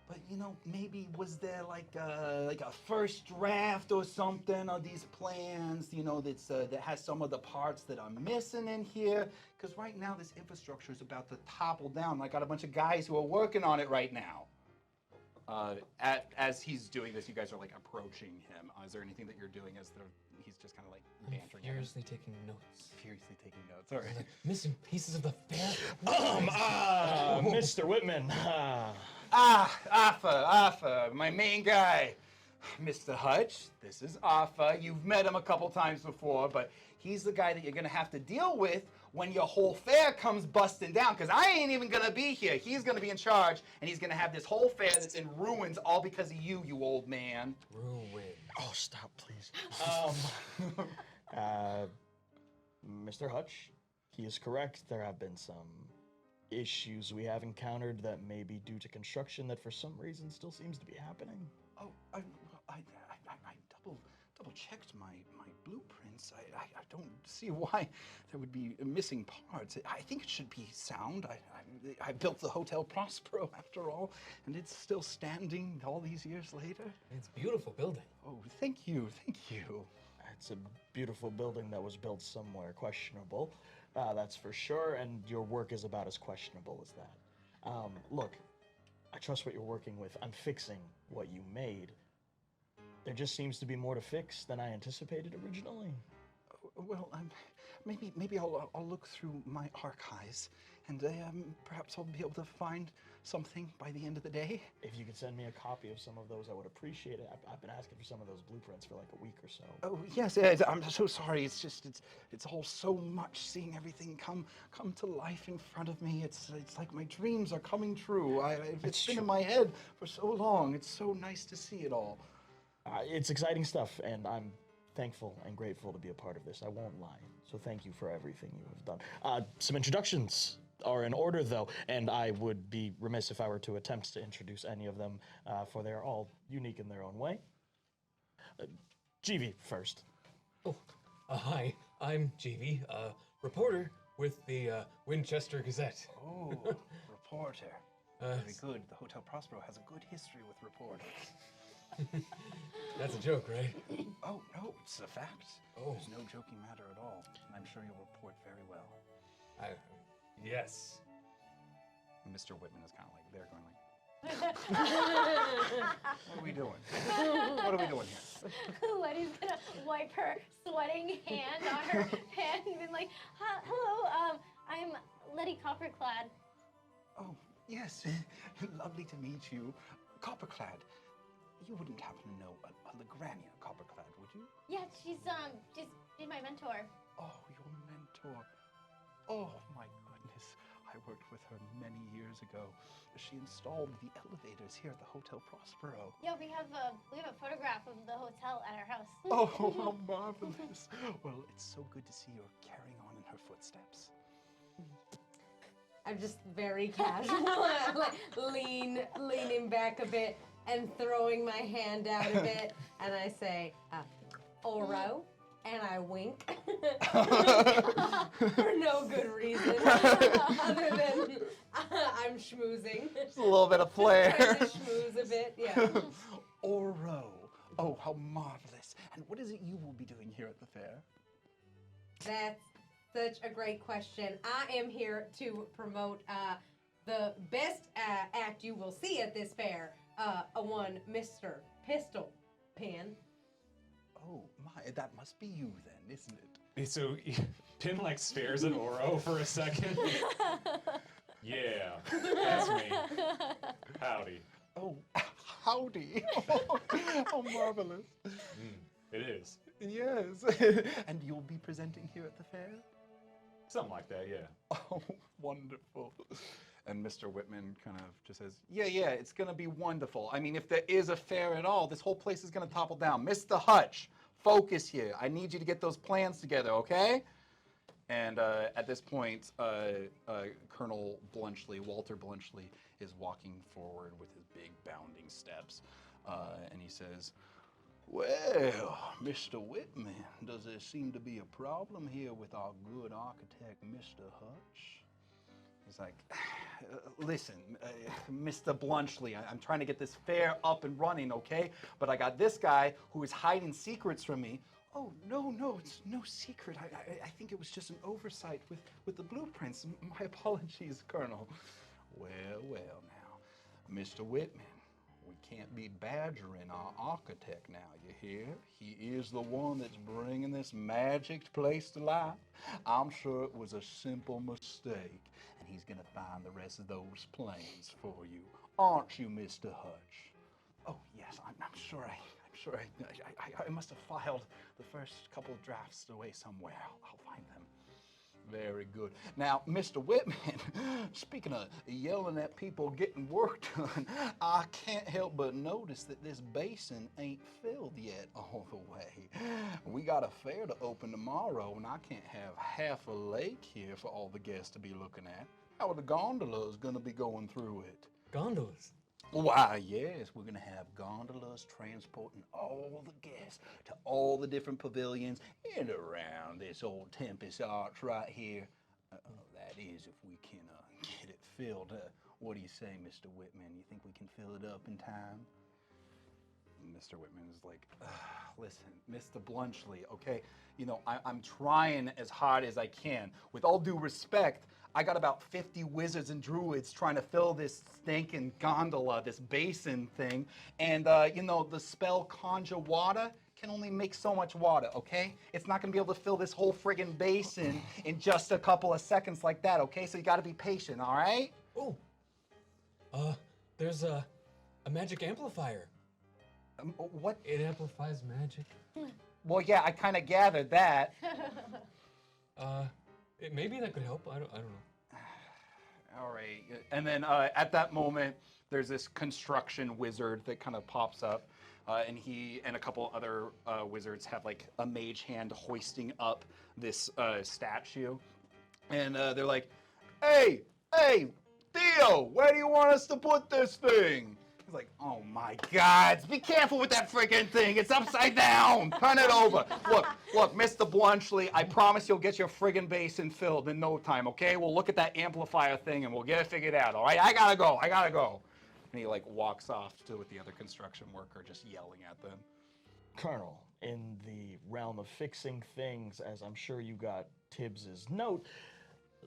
But, you know, maybe was there like a first draft or something of these plans, you know, that has some of the parts that are missing in here? Because right now this infrastructure is about to topple down. I got a bunch of guys who are working on it right now." As he's doing this, you guys are like approaching him. Is there anything that you're doing as he's just kind of like bantering at him? Furiously taking notes. Furiously taking notes. All right. Like, missing pieces of the fair. Mr. Whitman. Arthur, my main guy. Mr. Hutch, this is Arthur. You've met him a couple times before, but he's the guy that you're gonna have to deal with when your whole fair comes busting down, because I ain't even gonna be here. He's gonna be in charge, and he's gonna have this whole fair that's in ruins all because of you, you old man. Ruin. Oh, stop, please. Mr. Hutch, he is correct. There have been some issues we have encountered that may be due to construction that for some reason still seems to be happening. Oh, I double checked my blueprints. I don't see why there would be missing parts. I think it should be sound. I built the Hotel Prospero after all, and it's still standing all these years later. It's a beautiful building. Oh, thank you. It's a beautiful building that was built somewhere questionable, that's for sure, and your work is about as questionable as that. Look, I trust what you're working with. I'm fixing what you made. There just seems to be more to fix than I anticipated originally. Well, maybe I'll look through my archives, and perhaps I'll be able to find something by the end of the day. If you could send me a copy of some of those, I would appreciate it. I've been asking for some of those blueprints for like a week or so. Oh yes, I'm so sorry. It's all so much, seeing everything come to life in front of me. It's like my dreams are coming true. It's been in my head for so long. It's so nice to see it all. It's exciting stuff, and I'm thankful and grateful to be a part of this. I won't lie. So thank you for everything you have done. Some introductions are in order, though, and I would be remiss if I were to attempt to introduce any of them, for they're all unique in their own way. GV first. Oh, hi. I'm JV, reporter with the Winchester Gazette. Oh, reporter. Very good. The Hotel Prospero has a good history with reporters. That's a joke, right? Oh, no, it's a fact. Oh. There's no joking matter at all. And I'm sure you'll report very well. Yes. Mr. Whitman is kind of like there going like, What are we doing? What are we doing here? Letty's gonna wipe her sweating hand on her hand and be like, hello, I'm Letty Copperclad. Oh, yes. Lovely to meet you. Copperclad. You wouldn't happen to know a Legrania Copperclad, would you? Yeah, she's my mentor. Oh, your mentor. Oh, my goodness. I worked with her many years ago. She installed the elevators here at the Hotel Prospero. Yeah, we have a photograph of the hotel at our house. Oh, how marvelous. Well, it's so good to see you're carrying on in her footsteps. I'm just very casual, like leaning back a bit and throwing my hand out a bit, and I say, Oro, and I wink. For no good reason, other than I'm schmoozing. Just a little bit of flair. Trying to schmooze a bit, yeah. Oro. Oh, how marvelous. And what is it you will be doing here at the fair? That's such a great question. I am here to promote the best act you will see at this fair, one Mr. Pistol Pin. Oh, my, that must be you then, isn't it? So Pin like stares at Oro for a second. Yeah, that's me. Howdy. Oh, howdy. How marvelous. It is. Yes. And you'll be presenting here at the fair? Something like that, yeah. Oh, wonderful. And Mr. Whitman kind of just says, yeah, it's going to be wonderful. I mean, if there is a fair at all, this whole place is going to topple down. Mr. Hutch, focus here. I need you to get those plans together, okay? And at this point, Colonel Blunchley, Walter Blunchley, is walking forward with his big bounding steps. And he says, well, Mr. Whitman, does there seem to be a problem here with our good architect, Mr. Hutch? He's like, listen, Mr. Blunchley, I'm trying to get this fair up and running, okay? But I got this guy who is hiding secrets from me. Oh, no, it's no secret. I think it was just an oversight with the blueprints. My apologies, Colonel. Well, now, Mr. Whitman, we can't be badgering our architect now, you hear? He is the one that's bringing this magic place to life. I'm sure it was a simple mistake, and he's gonna find the rest of those plans for you. Aren't you, Mr. Hutch? Oh, yes, I'm sure I must have filed the first couple of drafts away somewhere. I'll find them. Very good. Now, Mr. Whitman, speaking of yelling at people getting work done, I can't help but notice that this basin ain't filled yet all the way. We got a fair to open tomorrow, and I can't have half a lake here for all the guests to be looking at. How are the gondolas gonna be going through it? Gondolas. Why, yes, we're gonna have gondolas transporting all the guests to all the different pavilions in and around this old Tempest Arch right here. That is, if we can get it filled. What do you say, Mr. Whitman? You think we can fill it up in time? Mr. Whitman is like, listen, Mr. Blunchley, okay? You know, I'm trying as hard as I can. With all due respect, I got about 50 wizards and druids trying to fill this stinking gondola, this basin thing. And, you know, the spell Conjure Water can only make so much water, okay? It's not gonna be able to fill this whole friggin' basin in just a couple of seconds like that, okay? So you gotta be patient, all right? Oh, there's a magic amplifier. What? It amplifies magic. Well, yeah, I kind of gathered that. Maybe that could help. I don't know. All right. And then at that moment, there's this construction wizard that kind of pops up, and he and a couple other wizards have like a mage hand hoisting up this statue, and they're like, "Hey, Theo, where do you want us to put this thing?" He's like, oh my God, be careful with that freaking thing. It's upside down. Turn it over. Look, Mr. Blunchley, I promise you'll get your friggin' basin filled in no time, okay? We'll look at that amplifier thing and we'll get it figured out, all right? I gotta go. And he like walks off to with the other construction worker just yelling at them. Colonel, in the realm of fixing things, as I'm sure you got Tibbs's note,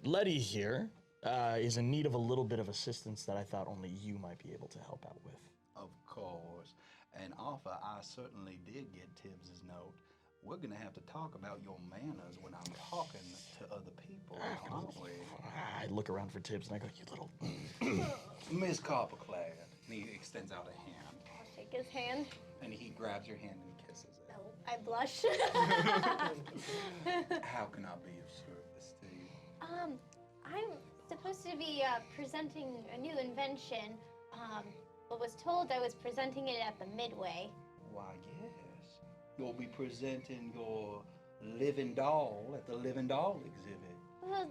Letty here is in need of a little bit of assistance that I thought only you might be able to help out with. Of course. And Arthur, I certainly did get Tibbs's note. We're gonna have to talk about your manners when I'm talking to other people, aren't we? I look around for Tibbs and I go, you little... Miss Copperclad. And he extends out a hand. I'll shake his hand. And he grabs your hand and kisses it. Oh, I blush. How can I be of service to you? I'm supposed to be presenting a new invention. But was told I was presenting it at the Midway. Why, yes. You'll be presenting your living doll at the Living Doll exhibit. Well,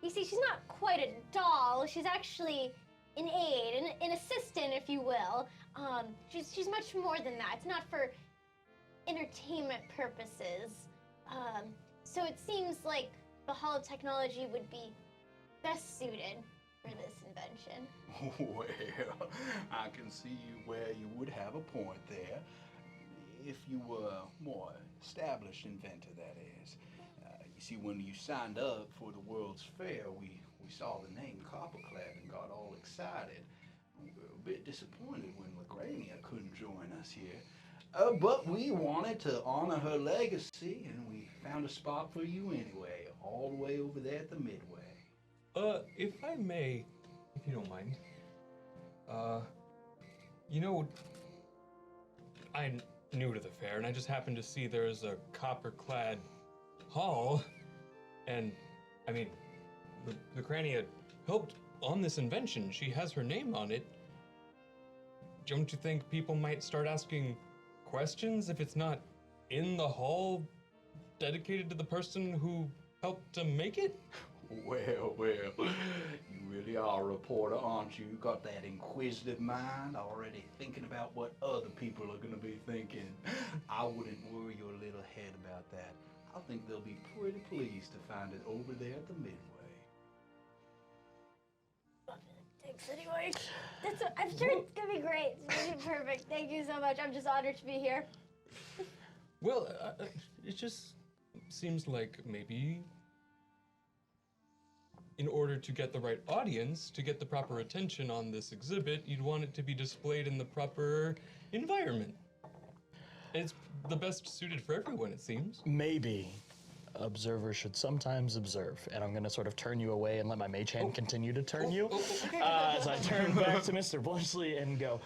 you see, she's not quite a doll. She's actually an aide, an assistant, if you will. She's much more than that. It's not for entertainment purposes. So it seems like the Hall of Technology would be best suited for this invention. Well, I can see where you would have a point there. If you were a more established inventor, that is. You see, when you signed up for the World's Fair, we saw the name Copperclad and got all excited. We were a bit disappointed when Lagranea couldn't join us here. But we wanted to honor her legacy, and we found a spot for you anyway, all the way over there at the Midway. If I may, if you don't mind, you know, I'm new to the fair, and I just happened to see there's a copper-clad hall, and, I mean, the Crania helped on this invention. She has her name on it. Don't you think people might start asking questions if it's not in the hall dedicated to the person who helped to make it? Well, you really are a reporter, aren't you? You got that inquisitive mind, already thinking about what other people are going to be thinking. I wouldn't worry your little head about that. I think they'll be pretty pleased to find it over there at the Midway. Thanks anyway. I'm sure it's gonna be great. It's gonna be perfect. Thank you so much. I'm just honored to be here. Well, it just seems like maybe in order to get the right audience, to get the proper attention on this exhibit, you'd want it to be displayed in the proper environment. It's the best suited for everyone, it seems. Maybe observers should sometimes observe, and I'm gonna sort of turn you away and let my mage hand continue to turn you. Okay. As I turn back to Mr. Blunchley and go,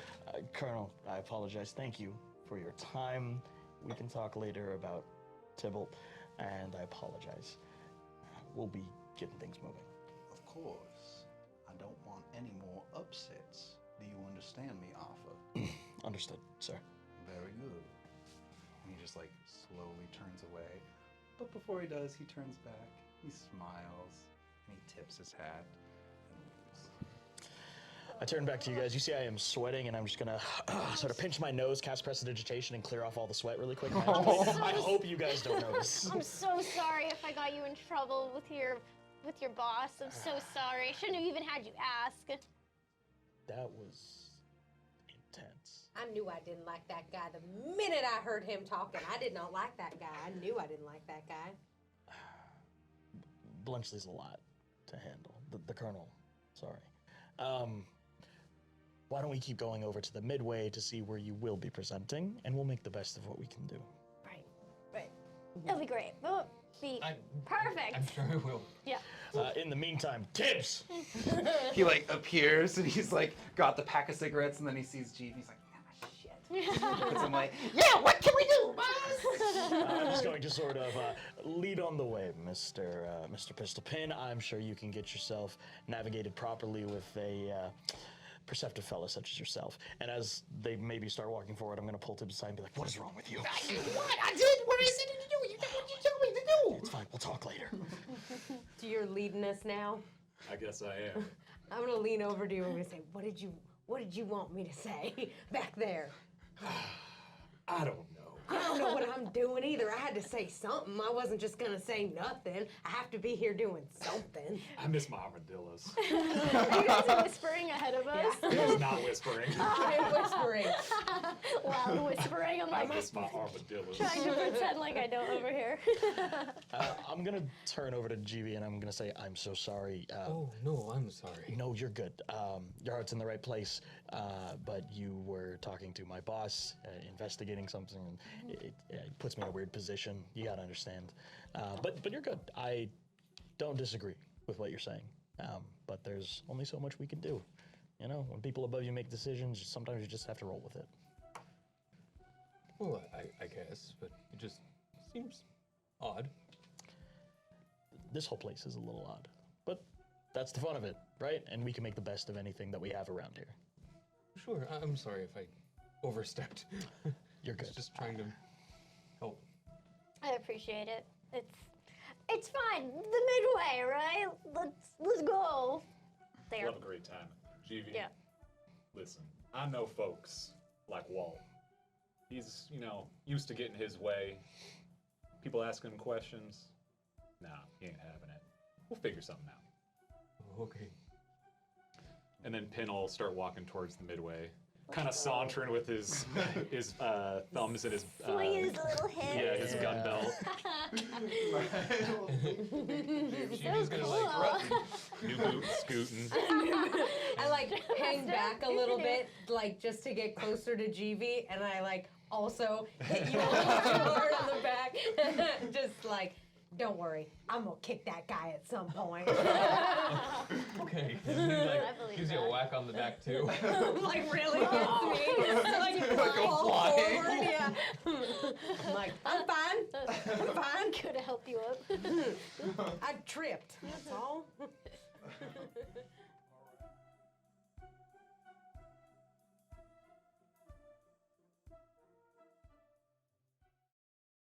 Colonel, I apologize. Thank you for your time. We can talk later about Tybalt, and I apologize. We'll be getting things moving. Of course. I don't want any more upsets. Do you understand me, Arthur? Understood, sir. Very good. And he just like slowly turns away. But before he does, he turns back, he smiles, and he tips his hat and leaves. I turn back to you guys. You see I am sweating, and I'm just gonna sort of pinch my nose, cast Prestidigitation, and clear off all the sweat really quick. I hope you guys don't notice. I'm so sorry if I got you in trouble with your boss. I'm so sorry. I shouldn't have even had you ask. That was intense. I knew I didn't like that guy the minute I heard him talking. I did not like that guy. I knew I didn't like that guy. Blunchley's a lot to handle. The Colonel, sorry. Why don't we keep going over to the Midway to see where you will be presenting, and we'll make the best of what we can do. Right. It'll be great. It'll be perfect. I'm sure it will. Yeah. In the meantime, Tibbs! He like appears and he's like got the pack of cigarettes and then he sees Jeeve. He's like, ah, shit. Because I'm like, yeah, what can we do, boss? I'm just going to sort of lead on the way, Mr. Pistolpin. I'm sure you can get yourself navigated properly with a perceptive fella such as yourself. And as they maybe start walking forward, I'm going to pull Tibbs aside and be like, what is wrong with you? What? I did what I said to do. You did what you told me to do. It's fine. We'll talk later. So you're leading us now? I guess I am. I'm gonna lean over to you and I'm gonna say, what did you want me to say back there? I don't know. I don't know what I'm I'm doing either. I had to say something. I wasn't just gonna say nothing. I have to be here doing something. I miss my armadillos. You guys are whispering ahead of us. He's not whispering. I'm whispering. Loud whispering. I'm I like miss my armadillos. trying to pretend like I don't overhear. I'm gonna turn over to GB and I'm gonna say, I'm so sorry. Oh, no, I'm sorry. No, you're good. Your heart's in the right place, but you were talking to my boss, investigating something, and it puts me in a weird position. You gotta understand. But you're good. I don't disagree with what you're saying, but there's only so much we can do. You know, when people above you make decisions, sometimes you just have to roll with it. Well, I guess, but it just seems odd. This whole place is a little odd, but that's the fun of it, right? And we can make the best of anything that we have around here. Sure, I'm sorry if I overstepped. You're I good. was just trying to help. I appreciate it. It's fine. The midway, right? Let's go. There. We'll have a great time. GV, Yeah. listen, I know folks like Walt. He's, used to getting his way. People asking him questions. Nah, he ain't having it. We'll figure something out. Okay. And then Pin will start walking towards the midway, kind of sauntering with his thumbs in his Swing his little head. his gun belt. She's gonna like New boots scooting. I like hang back a little bit, like just to get closer to GV, and I like also hit you a little too hard on the back. Just like, don't worry, I'm gonna kick that guy at some point. okay. And he I like believe gives you a that. whack on the back too. Like really gets me. Like fall forward, yeah. I'm like, I'm fine. I'm fine. Could have helped you up. I tripped. That's all.